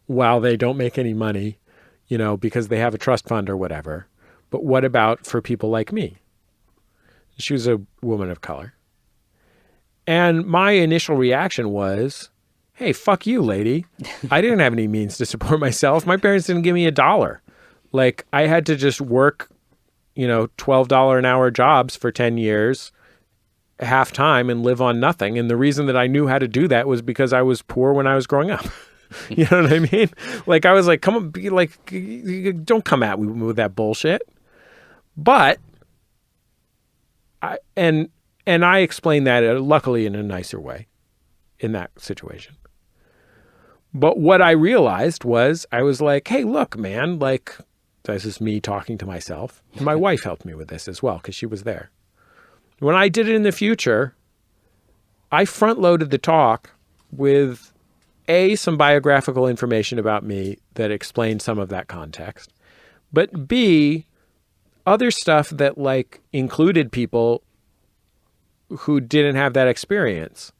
while they don't make any money, because they have a trust fund or whatever. But what about for people like me? She was a woman of color. And my initial reaction was, hey, fuck you, lady. I didn't have any means to support myself. My parents didn't give me $1. Like, I had to just work, $12 an hour jobs for 10 years, half time, and live on nothing. And the reason that I knew how to do that was because I was poor when I was growing up. You know what I mean? Like, I was like, come on, be like, don't come at me with that bullshit. But I explained that luckily in a nicer way in that situation. But what I realized was I was like, hey, look, man, like, this is me talking to myself. And my wife helped me with this as well because she was there. When I did it in the future, I front-loaded the talk with A, some biographical information about me that explained some of that context, but B, other stuff that like included people who didn't have that experience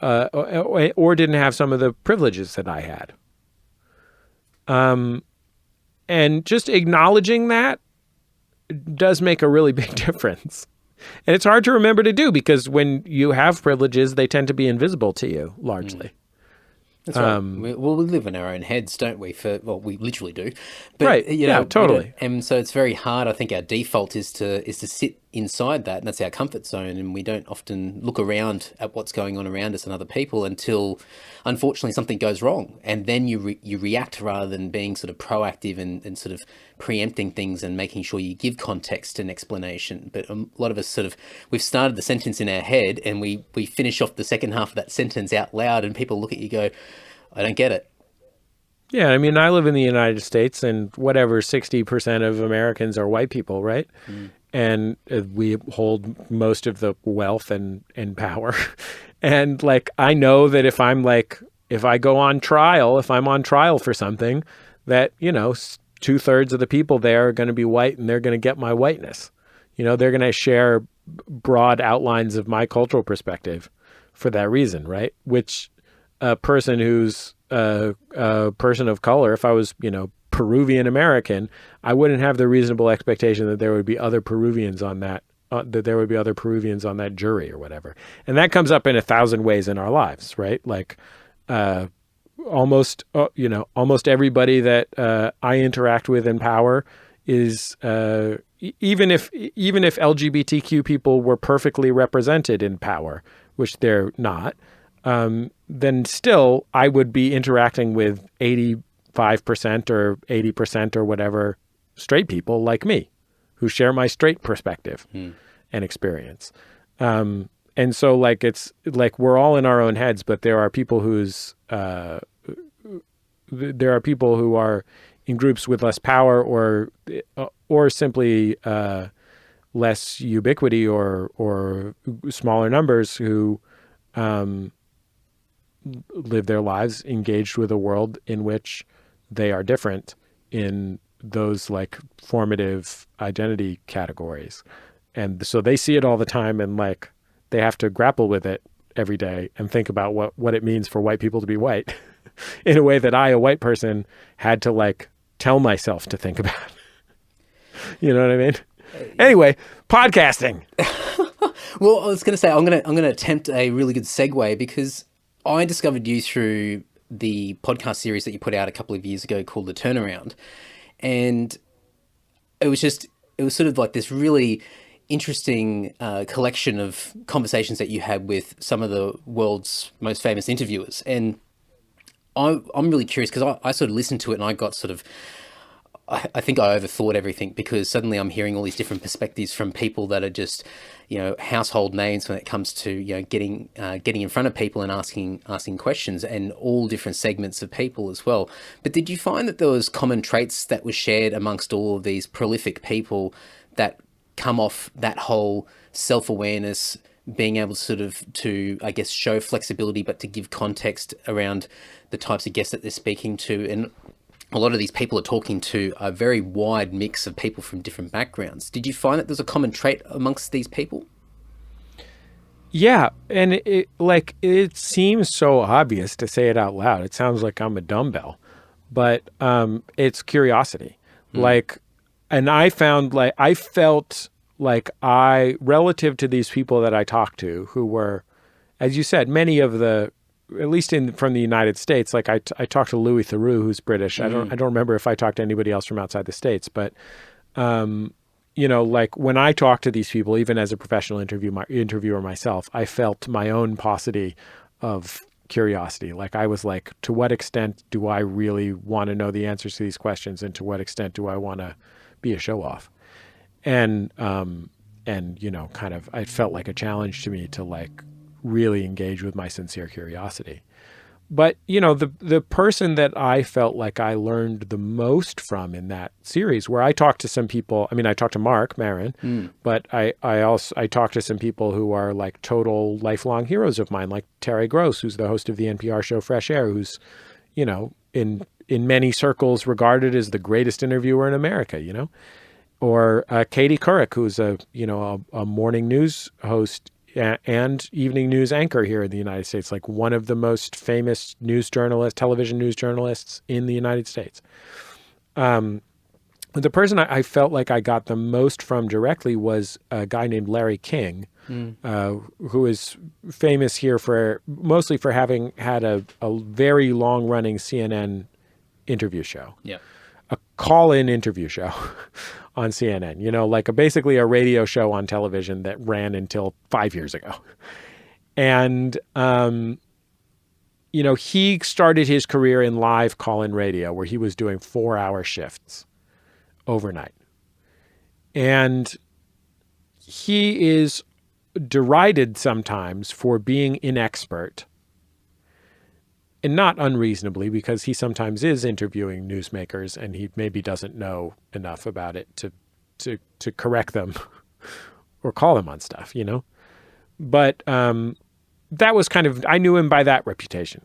or didn't have some of the privileges that I had. And just acknowledging that does make a really big difference. And it's hard to remember to do because when you have privileges, they tend to be invisible to you largely. That's right. We live in our own heads, don't we? We literally do. But, right. Yeah, totally. And so it's very hard. I think our default is to sit inside that, and that's our comfort zone. And we don't often look around at what's going on around us and other people until, unfortunately, something goes wrong. And then you react rather than being sort of proactive and sort of preempting things and making sure you give context and explanation. But a lot of us we've started the sentence in our head and we finish off the second half of that sentence out loud, and people look at you and go, I don't get it. Yeah, I mean, I live in the United States, and whatever, 60% of Americans are white people, right? And we hold most of the wealth and power. And like, I know that if I'm on trial for something, that, 2/3 of the people there are going to be white, and they're going to get my whiteness. They're going to share broad outlines of my cultural perspective for that reason, right? Which a person who's a person of color, if I was, Peruvian American, I wouldn't have the reasonable expectation that there would be other Peruvians on that jury or whatever. And that comes up in 1,000 ways in our lives, right? Like, almost everybody that I interact with in power is, even if LGBTQ people were perfectly represented in power, which they're not, then still I would be interacting with 85% or 80% or whatever straight people like me who share my straight perspective and experience. And so like, it's like we're all in our own heads, but there are people who are in groups with less power or simply less ubiquity or smaller numbers who live their lives engaged with a world in which they are different in those like formative identity categories. And so they see it all the time, and like they have to grapple with it every day and think about what it means for white people to be white in a way that I, a white person, had to like tell myself to think about. You know what I mean? Anyway, podcasting. Well, I was going to say, I'm going to attempt a really good segue, because I discovered you through the podcast series that you put out a couple of years ago called The Turnaround. And it was sort of like this really interesting collection of conversations that you had with some of the world's most famous interviewers. And I'm really curious, because I sort of listened to it and I got sort of, I think I overthought everything, because suddenly I'm hearing all these different perspectives from people that are just, household names when it comes to, getting in front of people and asking questions, and all different segments of people as well. But did you find that there was common traits that were shared amongst all of these prolific people that come off that whole self-awareness, being able to, I guess, show flexibility, but to give context around the types of guests that they're speaking to? And a lot of these people are talking to a very wide mix of people from different backgrounds. Did you find that there's a common trait amongst these people? Yeah. And it seems so obvious to say it out loud. It sounds like I'm a dumbbell, but it's curiosity. And I found I felt like relative to these people that I talked to, who were, as you said, many of the, at least from the United States, like I talked to Louis Theroux, who's British. I don't remember if I talked to anybody else from outside the States, but, like when I talk to these people, even as a professional interviewer myself, I felt my own paucity of curiosity. Like I was like, to what extent do I really want to know the answers to these questions? And to what extent do I want to be a show off? And kind of, it felt like a challenge to me to like really engage with my sincere curiosity. But, the person that I felt like I learned the most from in that series, where I talked to some people, I talked to Mark Maron, but I talked to some people who are like total lifelong heroes of mine, like Terry Gross, who's the host of the NPR show Fresh Air, who's, in many circles regarded as the greatest interviewer in America, or Katie Couric, who's a morning news host and evening news anchor here in the United States, like one of the most famous television news journalists in the United States. The person I felt like I got the most from directly was a guy named Larry King, who is famous here mostly for having had a very long-running CNN interview show. Yeah. A call-in interview show on CNN, basically a radio show on television that ran until 5 years ago. And, he started his career in live call-in radio where he was doing 4-hour shifts overnight. And he is derided sometimes for being inexpert. And not unreasonably, because he sometimes is interviewing newsmakers and he maybe doesn't know enough about it to correct them or call them on stuff, But that was I knew him by that reputation,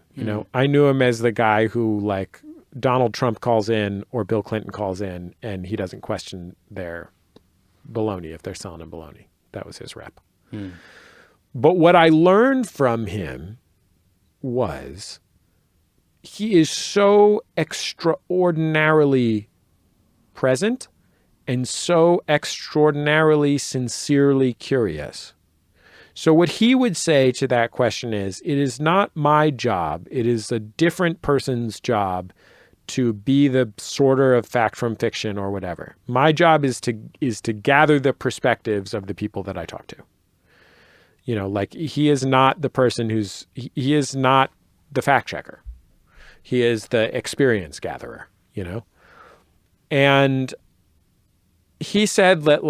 I knew him as the guy who, like, Donald Trump calls in or Bill Clinton calls in and he doesn't question their baloney if they're selling him baloney. That was his rep. But what I learned from him was he is so extraordinarily present and so extraordinarily sincerely curious. So what he would say to that question is, it is not my job. It is a different person's job to be the sorter of fact from fiction or whatever. My job is to gather the perspectives of the people that I talk to. He is not the person he is not the fact checker. He is the experience gatherer, And he said that,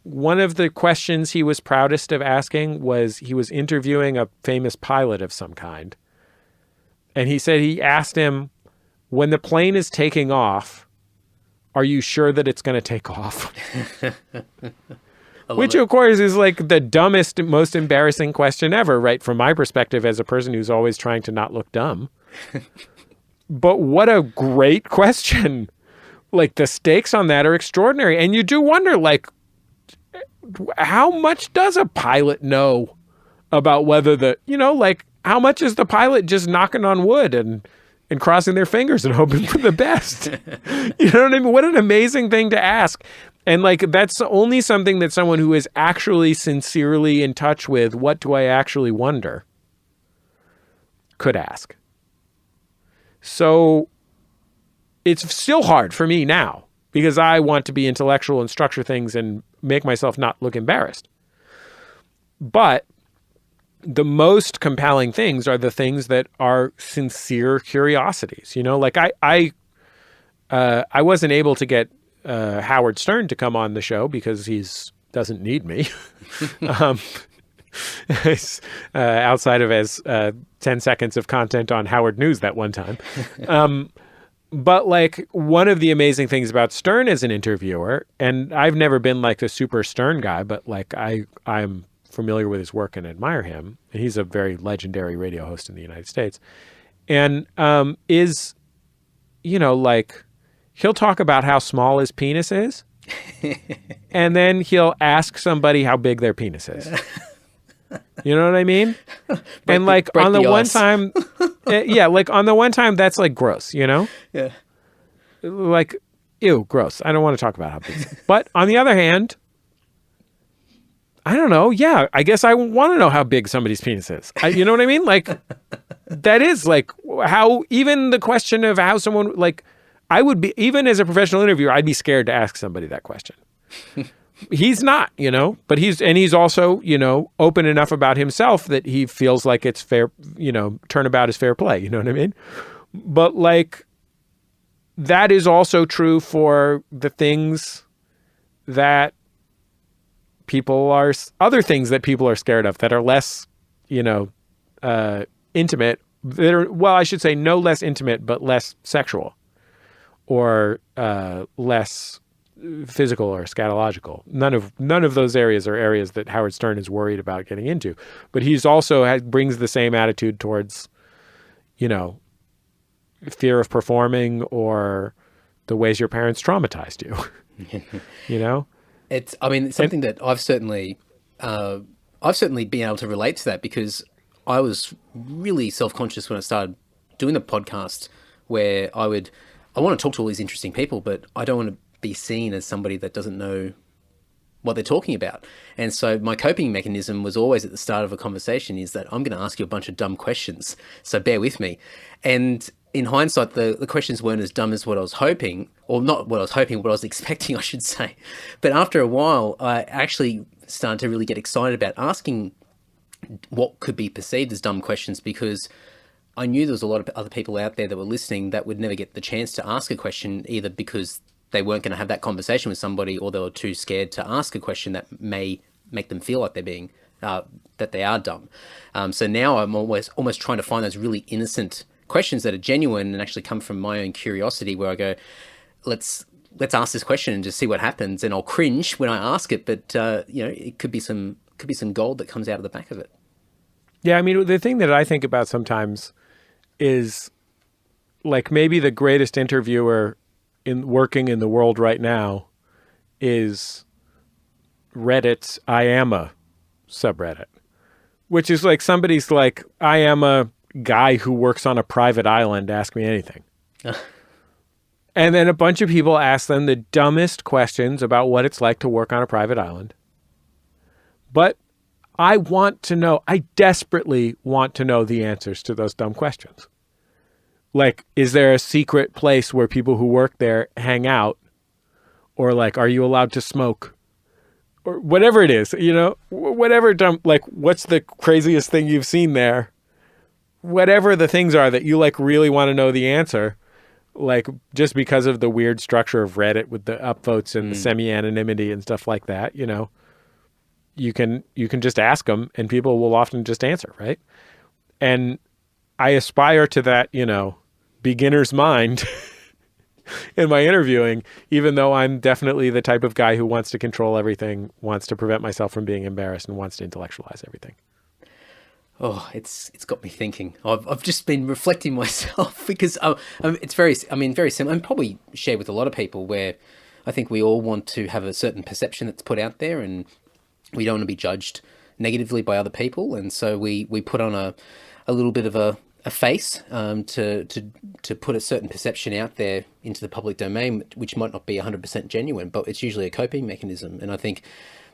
one of the questions he was proudest of asking was he was interviewing a famous pilot of some kind. And he said he asked him, when the plane is taking off, are you sure that it's going to take off? Which, of course, is like the dumbest, most embarrassing question ever, right? From my perspective as a person who's always trying to not look dumb. But what a great question. Like, the stakes on that are extraordinary. And you do wonder, how much does a pilot know about whether how much is the pilot just knocking on wood and crossing their fingers and hoping for the best? You know what I mean? What an amazing thing to ask. And that's only something that someone who is actually sincerely in touch with what do I actually wonder could ask. So it's still hard for me now because I want to be intellectual and structure things and make myself not look embarrassed. But the most compelling things are the things that are sincere curiosities. I wasn't able to get Howard Stern to come on the show because he's doesn't need me. Outside of his 10 seconds of content on Howard News that one time. But one of the amazing things about Stern as an interviewer, and I've never been a super Stern guy, but I'm familiar with his work and admire him. And he's a very legendary radio host in the United States. And he'll talk about how small his penis is. And then he'll ask somebody how big their penis is. You know what I mean? And on the one time, on the one time, that's gross, Yeah. Ew, gross. I don't want to talk about how big. But on the other hand, I don't know. Yeah, I guess I want to know how big somebody's penis is. You know what I mean? That is how even the question of how someone I would be, even as a professional interviewer, I'd be scared to ask somebody that question. He's not, but he's also, open enough about himself that he feels like it's fair, turnabout is fair play. You know what I mean? But that is also true for the things that other things that people are scared of that are less, intimate. That are, I should say no less intimate, but less sexual or less physical or scatological. None of those areas are areas that Howard Stern is worried about getting into. But he's also brings the same attitude towards, fear of performing or the ways your parents traumatized you. It's something that I've certainly I've certainly been able to relate to that because I was really self-conscious when I started doing the podcast, where I want to talk to all these interesting people, but I don't want to be seen as somebody that doesn't know what they're talking about. And so my coping mechanism was always at the start of a conversation is that I'm going to ask you a bunch of dumb questions, so bear with me. And in hindsight, the questions weren't as dumb as what I was hoping, or not what I was hoping, what I was expecting, I should say. But after a while, I actually started to really get excited about asking what could be perceived as dumb questions, because I knew there was a lot of other people out there that were listening that would never get the chance to ask a question, either because they weren't going to have that conversation with somebody, or they were too scared to ask a question that may make them feel like they're being, that they are dumb. So now I'm almost trying to find those really innocent questions that are genuine and actually come from my own curiosity, where I go, let's ask this question and just see what happens. And I'll cringe when I ask it, but it could be some gold that comes out of the back of it. Yeah, I mean, the thing that I think about sometimes is, like, maybe the greatest interviewer working in the world right now is Reddit's I Am A subreddit, which is like somebody's like, I am a guy who works on a private island, ask me anything. And then a bunch of people ask them the dumbest questions about what it's like to work on a private island. But I desperately want to know the answers to those dumb questions. Like, is there a secret place where people who work there hang out? Or like, are you allowed to smoke? Or whatever it is, whatever dumb, like, what's the craziest thing you've seen there? Whatever the things are that you like really want to know the answer, like just because of the weird structure of Reddit with the upvotes and the semi-anonymity and stuff like that, you can just ask them and people will often just answer, right? And I aspire to that, beginner's mind in my interviewing, even though I'm definitely the type of guy who wants to control everything, wants to prevent myself from being embarrassed, and wants to intellectualize everything. Oh, it's got me thinking. I've just been reflecting myself because it's very similar, and probably shared with a lot of people, where I think we all want to have a certain perception that's put out there, and we don't want to be judged negatively by other people, and so we put on a little bit of a face to put a certain perception out there into the public domain, which might not be 100% genuine, but it's usually a coping mechanism. And I think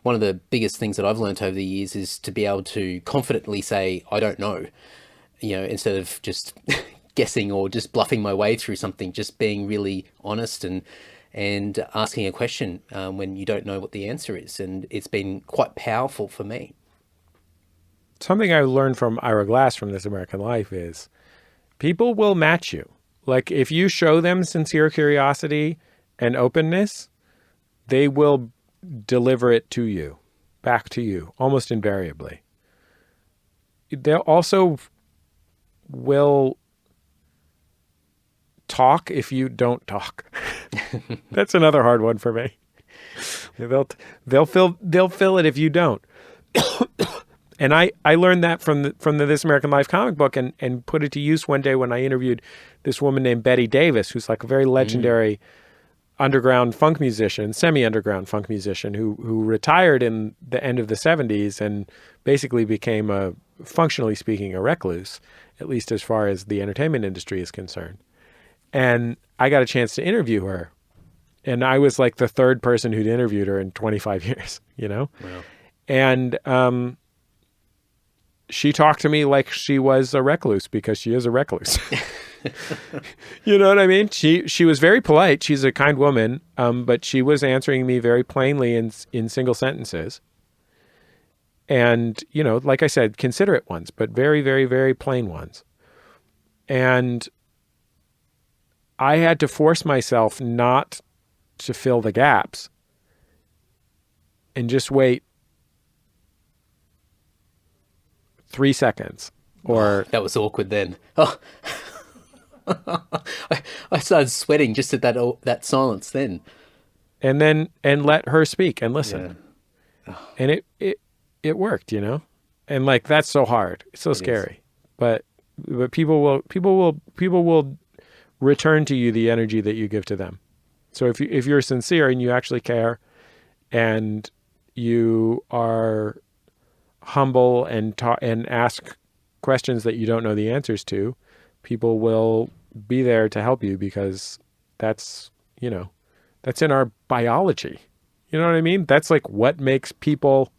one of the biggest things that I've learned over the years is to be able to confidently say, I don't know, instead of just guessing or just bluffing my way through something, just being really honest and asking a question when you don't know what the answer is. And it's been quite powerful for me. Something I learned from Ira Glass from This American Life is people will match you. Like, if you show them sincere curiosity and openness, they will deliver it to you, back to you, almost invariably. They also will talk if you don't talk. That's another hard one for me. They'll fill it if you don't. And I learned that from the This American Life comic book and put it to use one day when I interviewed this woman named Betty Davis, who's like a very legendary underground funk musician, semi-underground funk musician who retired in the end of the 70s and basically became functionally speaking, a recluse, at least as far as the entertainment industry is concerned. And I got a chance to interview her. And I was like the third person who'd interviewed her in 25 years, Wow. And she talked to me like she was a recluse, because she is a recluse. You know what I mean? She was very polite. She's a kind woman, but she was answering me very plainly in single sentences. And, like I said, considerate ones, but very, very, very plain ones. And I had to force myself not to fill the gaps and just wait 3 seconds. Or that was awkward then. Oh. I started sweating just at that silence then. And let her speak and listen. Yeah. Oh. And it worked, And like, that's so hard. It's so scary. But people will return to you the energy that you give to them. So if you're sincere and you actually care and you are humble and and ask questions that you don't know the answers to, people will be there to help you, because that's in our biology. You know what I mean? That's like what makes people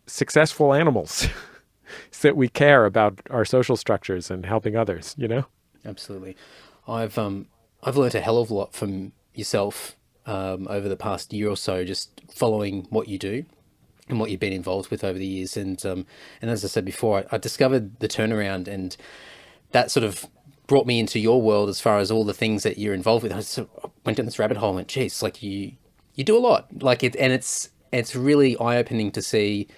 successful animals. Is that we care about our social structures and helping others, Absolutely. I've learned a hell of a lot from yourself over the past year or so, just following what you do and what you've been involved with over the years. And as I said before, I discovered the turnaround, and that sort of brought me into your world as far as all the things that you're involved with. I just went down this rabbit hole and went, geez, like you do a lot, like it, and it's really eye-opening to see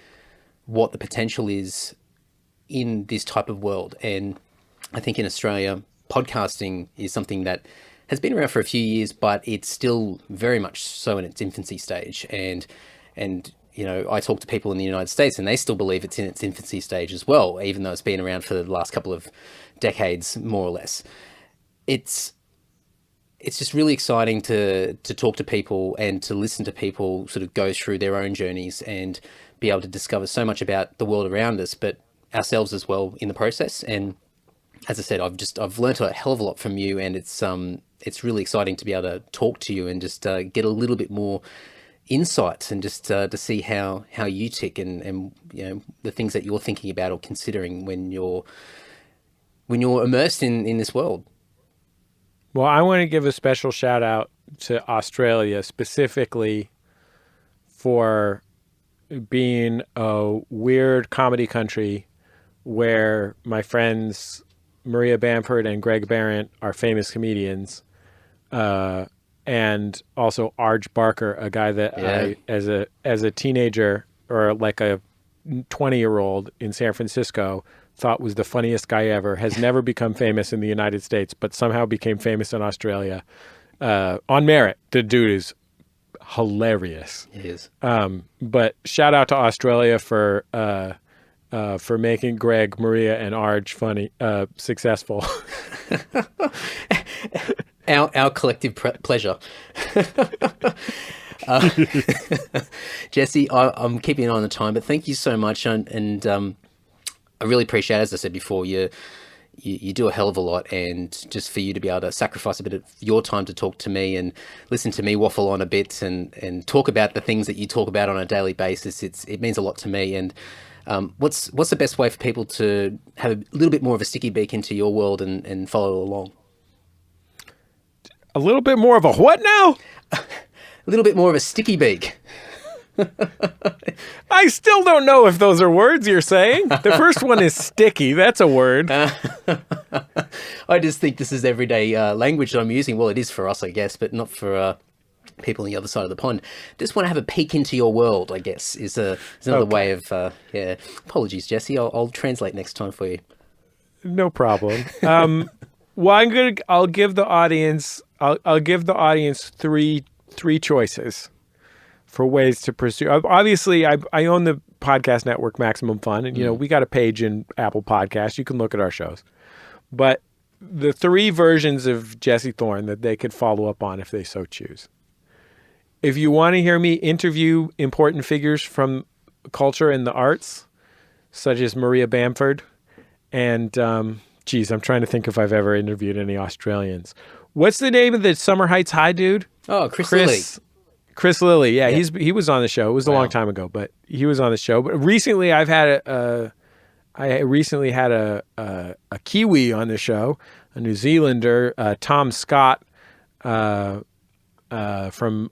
what the potential is in this type of world. And I think in Australia, podcasting is something that has been around for a few years, but it's still very much so in its infancy stage. And I talk to people in the United States, and they still believe it's in its infancy stage as well, even though it's been around for the last couple of decades, more or less. It's just really exciting to talk to people and to listen to people sort of go through their own journeys and be able to discover so much about the world around us, but ourselves as well in the process. And as I said, I've learned a hell of a lot from you, and it's really exciting to be able to talk to you and just get a little bit more insights, and just to see how you tick, and the things that you're thinking about or considering when you're immersed in this world. Well, I want to give a special shout out to Australia specifically for being a weird comedy country where my friends Maria Bamford and Greg Barrett are famous comedians, and also Arj Barker, a guy that I, as a teenager or like a 20-year-old in San Francisco, thought was the funniest guy ever, has never become famous in the United States, but somehow became famous in Australia on merit. The dude is hilarious. He is. But shout out to Australia for making Greg, Maria, and Arj funny, successful. Our collective pleasure. Jesse, I'm keeping an eye on the time, but thank you so much, and I really appreciate it. As I said before, you do a hell of a lot, and just for you to be able to sacrifice a bit of your time to talk to me and listen to me waffle on a bit and talk about the things that you talk about on a daily basis, it means a lot to me. And what's the best way for people to have a little bit more of a sticky beak into your world and follow along? A little bit more of a what now? A little bit more of a sticky beak. I still don't know if those are words you're saying. The first one is sticky. That's a word. I just think this is everyday language that I'm using. Well, it is for us, I guess, but not for people on the other side of the pond. Just want to have a peek into your world, I guess, is another way of, Apologies, Jesse. I'll translate next time for you. No problem. Well, I'll give the audience three choices for ways to pursue. Obviously, I own the podcast network Maximum Fun, and we got a page in Apple Podcasts. You can look at our shows. But the three versions of Jesse Thorn that they could follow up on if they so choose. If you want to hear me interview important figures from culture and the arts, such as Maria Bamford, and I'm trying to think if I've ever interviewed any Australians. What's the name of the Summer Heights High dude? Oh, Chris Lilly. Chris Lilly, yeah. He was on the show. It was a long time ago, but he was on the show. But recently, I recently had a Kiwi on the show, a New Zealander, Tom Scott from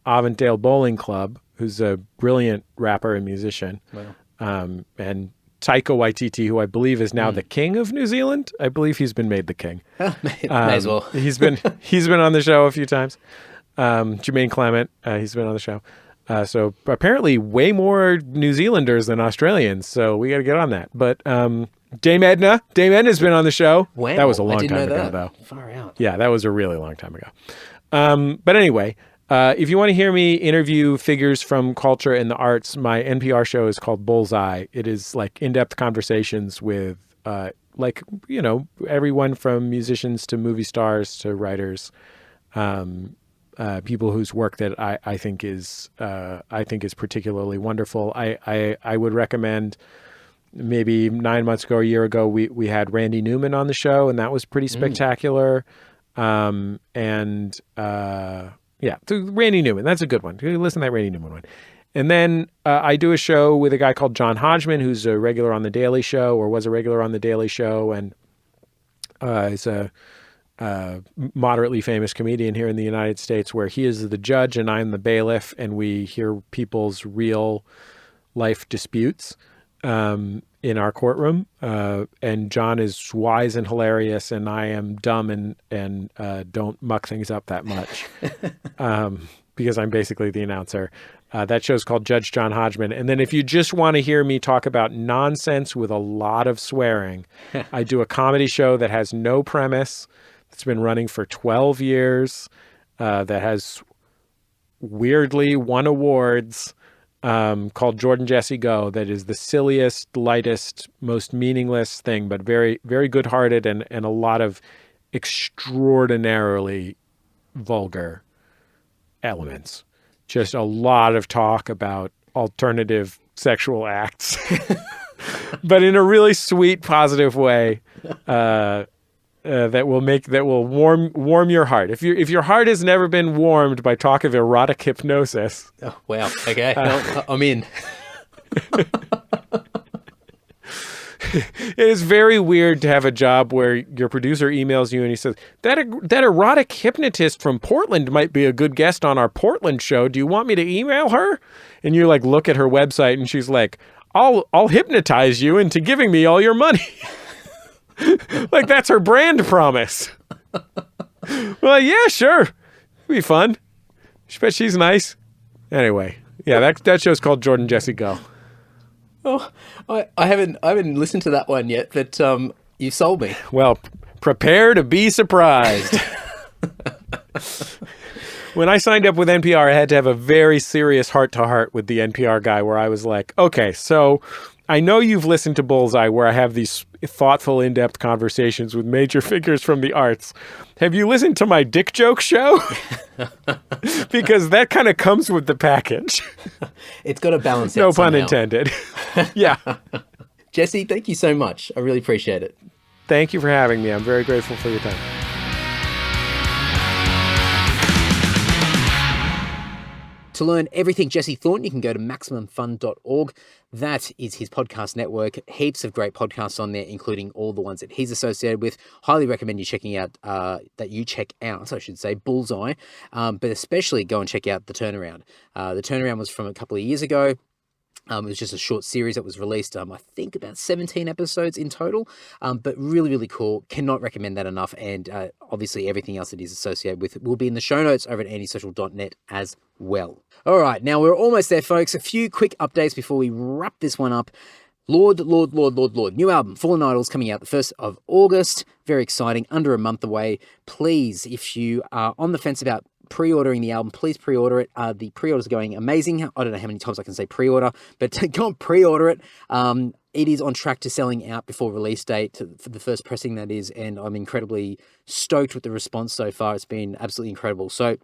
Avondale Bowling Club, who's a brilliant rapper and musician, and Taika Waititi, who I believe is now the king of New Zealand. I believe he's been made the king. May as well. He's been on the show a few times. Jermaine Clement, he's been on the show. So apparently way more New Zealanders than Australians. So we got to get on that. But Dame Edna's been on the show. Wow, that was a long time ago, though. Far out. Yeah, that was a really long time ago. But anyway, if you want to hear me interview figures from culture and the arts, my NPR show is called Bullseye. It is like in-depth conversations with everyone from musicians to movie stars to writers. people whose work that I think is particularly wonderful. I would recommend. Maybe 9 months ago, a year ago, we had Randy Newman on the show, and that was pretty spectacular. So Randy Newman, that's a good one. Listen to that Randy Newman one. And then I do a show with a guy called John Hodgman, who's a regular on The Daily Show, or was a regular on The Daily Show, and is a moderately famous comedian here in the United States, where he is the judge and I'm the bailiff, and we hear people's real life disputes in our courtroom. And John is wise and hilarious, and I am dumb and don't muck things up that much because I'm basically the announcer. That show's called Judge John Hodgman. And then if you just want to hear me talk about nonsense with a lot of swearing, I do a comedy show that has no premise. It's been running for 12 years, that has weirdly won awards, called Jordan Jesse Go, that is the silliest, lightest, most meaningless thing, but very, very good-hearted and a lot of extraordinarily vulgar elements. Just a lot of talk about alternative sexual acts, but in a really sweet, positive way. That will warm your heart. If your heart has never been warmed by talk of erotic hypnosis. Oh, wow. Okay. I'm in. It is very weird to have a job where your producer emails you and he says, that erotic hypnotist from Portland might be a good guest on our Portland show. Do you want me to email her? And you like look at her website and she's like, I'll hypnotize you into giving me all your money. Like that's her brand promise. Well, yeah, sure. It'd be fun. Bet she's nice. Anyway, yeah, that show's called Jordan Jesse Go. Oh, I haven't listened to that one yet, but you sold me. Well, prepare to be surprised. When I signed up with NPR, I had to have a very serious heart-to-heart with the NPR guy where I was like, okay, so I know you've listened to Bullseye where I have these thoughtful, in-depth conversations with major figures from the arts. Have you listened to my dick joke show? Because that kind of comes with the package. It's got to balance out No somehow. pun intended. Yeah. Jesse, thank you so much. I really appreciate it. Thank you for having me. I'm very grateful for your time. To learn everything Jesse Thorn, you can go to MaximumFun.org. That is his podcast network. Heaps of great podcasts on there, including all the ones that he's associated with. Highly recommend you checking out, Bullseye, but especially go and check out The Turnaround. The Turnaround was from a couple of years ago. It was just a short series that was released, I think about 17 episodes in total, but really, really cool. Cannot recommend that enough. And obviously everything else that is associated with it will be in the show notes over at antisocial.net as well. All right, now we're almost there, folks. A few quick updates before we wrap this one up. Lord. New album, Fallen Idols, coming out the 1st of August. Very exciting, under a month away. Please, if you are on the fence about pre-ordering the album, please pre-order it. The pre-orders are going amazing. I don't know how many times I can say pre-order, but go and pre-order it. It is on track to selling out before release date for the first pressing, that is, and I'm incredibly stoked with the response so far. It's been absolutely incredible. So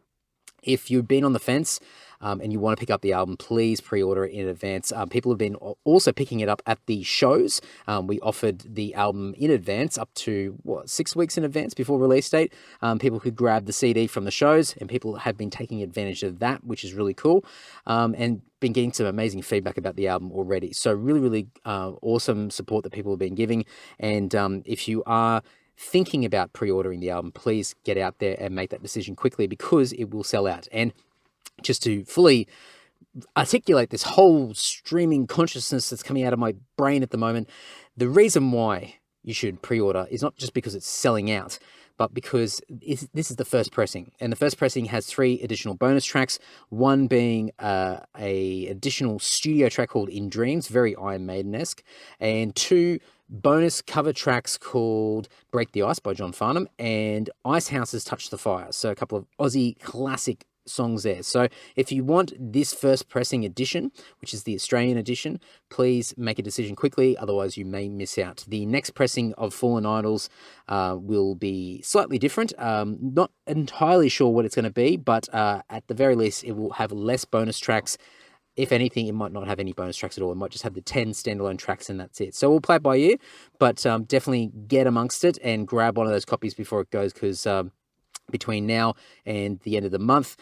if you've been on the fence and you want to pick up the album, please pre-order it in advance. People have been also picking it up at the shows. We offered the album in advance up to, 6 weeks in advance before release date. People could grab the CD from the shows, and people have been taking advantage of that, which is really cool, and been getting some amazing feedback about the album already. So really, really awesome support that people have been giving. And if you are thinking about pre-ordering the album, please get out there and make that decision quickly, because it will sell out. And just to fully articulate this whole streaming consciousness that's coming out of my brain at the moment, the reason why you should pre-order is not just because it's selling out, but because this is the first pressing. And the first pressing has 3 additional bonus tracks, one being a additional studio track called In Dreams, very Iron Maiden-esque, and 2 bonus cover tracks called Break the Ice by John Farnham and Ice House's Touch the Fire. So a couple of Aussie classic songs there. So if you want this first pressing edition, which is the Australian edition, please make a decision quickly, otherwise you may miss out. The next pressing of Fallen Idols will be slightly different. Not entirely sure what it's going to be, but at the very least it will have less bonus tracks. If anything, it might not have any bonus tracks at all. It might just have the 10 standalone tracks and that's it. So we'll play it by ear, but definitely get amongst it and grab one of those copies before it goes, because between now and the end of the month,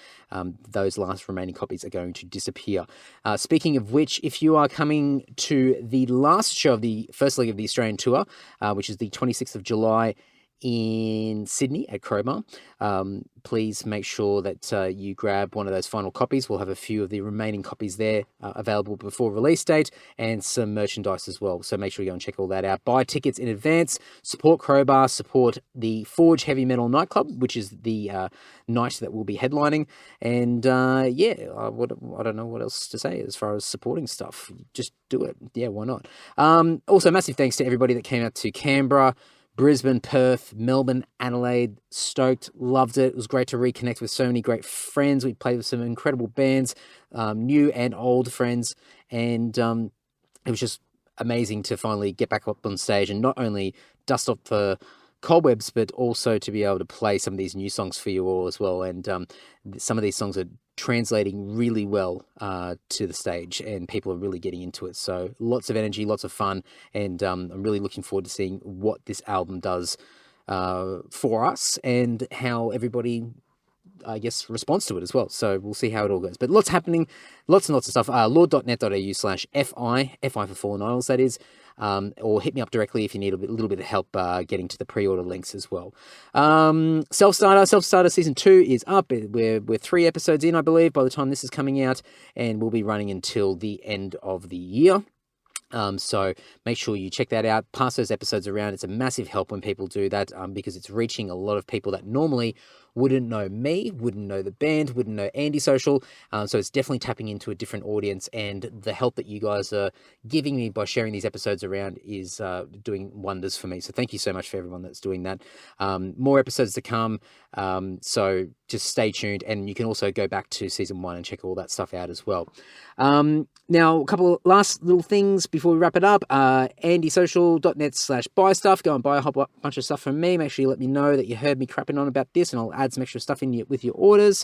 those last remaining copies are going to disappear. Speaking of which, if you are coming to the last show of the first leg of the Australian tour, which is the 26th of July in Sydney at Crowbar, please make sure that you grab one of those final copies. We'll have a few of the remaining copies there available before release date, and some merchandise as well. So make sure you go and check all that out. Buy tickets in advance, support Crowbar, support the Forge Heavy Metal Nightclub, which is the night that we'll be headlining. And I don't know what else to say as far as supporting stuff. Just do it. Yeah, why not? Also, massive thanks to everybody that came out to Canberra, Brisbane, Perth, Melbourne, Adelaide. Stoked, loved it. It was great to reconnect with so many great friends. We played with some incredible bands, new and old friends, and it was just amazing to finally get back up on stage and not only dust off the cobwebs, but also to be able to play some of these new songs for you all as well. And some of these songs are translating really well to the stage, and people are really getting into it. So lots of energy, lots of fun, and I'm really looking forward to seeing what this album does for us and how everybody, I guess, responds to it as well. So we'll see how it all goes. But lots happening, lots and lots of stuff. lord.net.au/FI for Fallen Idols, that is. Or hit me up directly if you need a little bit of help getting to the pre-order links as well. Self-Starter Season 2 is up. We're 3 episodes in, I believe, by the time this is coming out, and we'll be running until the end of the year. So make sure you check that out, pass those episodes around. It's a massive help when people do that, because it's reaching a lot of people that normally wouldn't know me, wouldn't know the band, wouldn't know Antisocial. So it's definitely tapping into a different audience, and the help that you guys are giving me by sharing these episodes around is doing wonders for me. So thank you so much for everyone that's doing that. More episodes to come. So just stay tuned, and you can also go back to season 1 and check all that stuff out as well. Now, a couple of last little things before we wrap it up. andysocial.net/buy stuff. Go and buy a whole bunch of stuff from me. Make sure you let me know that you heard me crapping on about this, and I'll add some extra stuff in with your orders.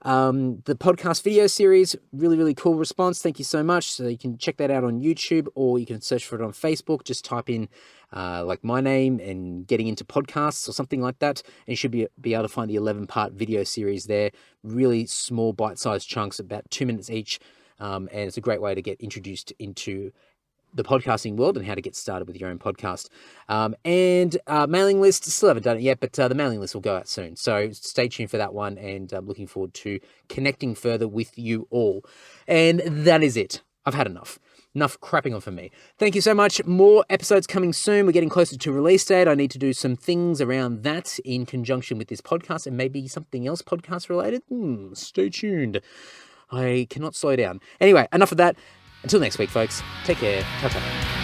The podcast video series, really, really cool response. Thank you so much. So you can check that out on YouTube, or you can search for it on Facebook. Just type in like my name and getting into podcasts or something like that, and you should be able to find the 11-part video series there. Really small bite-sized chunks, about 2 minutes each. And it's a great way to get introduced into the podcasting world and how to get started with your own podcast. And mailing list, still haven't done it yet, but the mailing list will go out soon. So stay tuned for that one, and I'm looking forward to connecting further with you all. And that is it. I've had enough. Enough crapping on for me. Thank you so much. More episodes coming soon. We're getting closer to release date. I need to do some things around that in conjunction with this podcast, and maybe something else podcast related. Stay tuned. I cannot slow down. Anyway, enough of that. Until next week, folks. Take care. Ta-ta.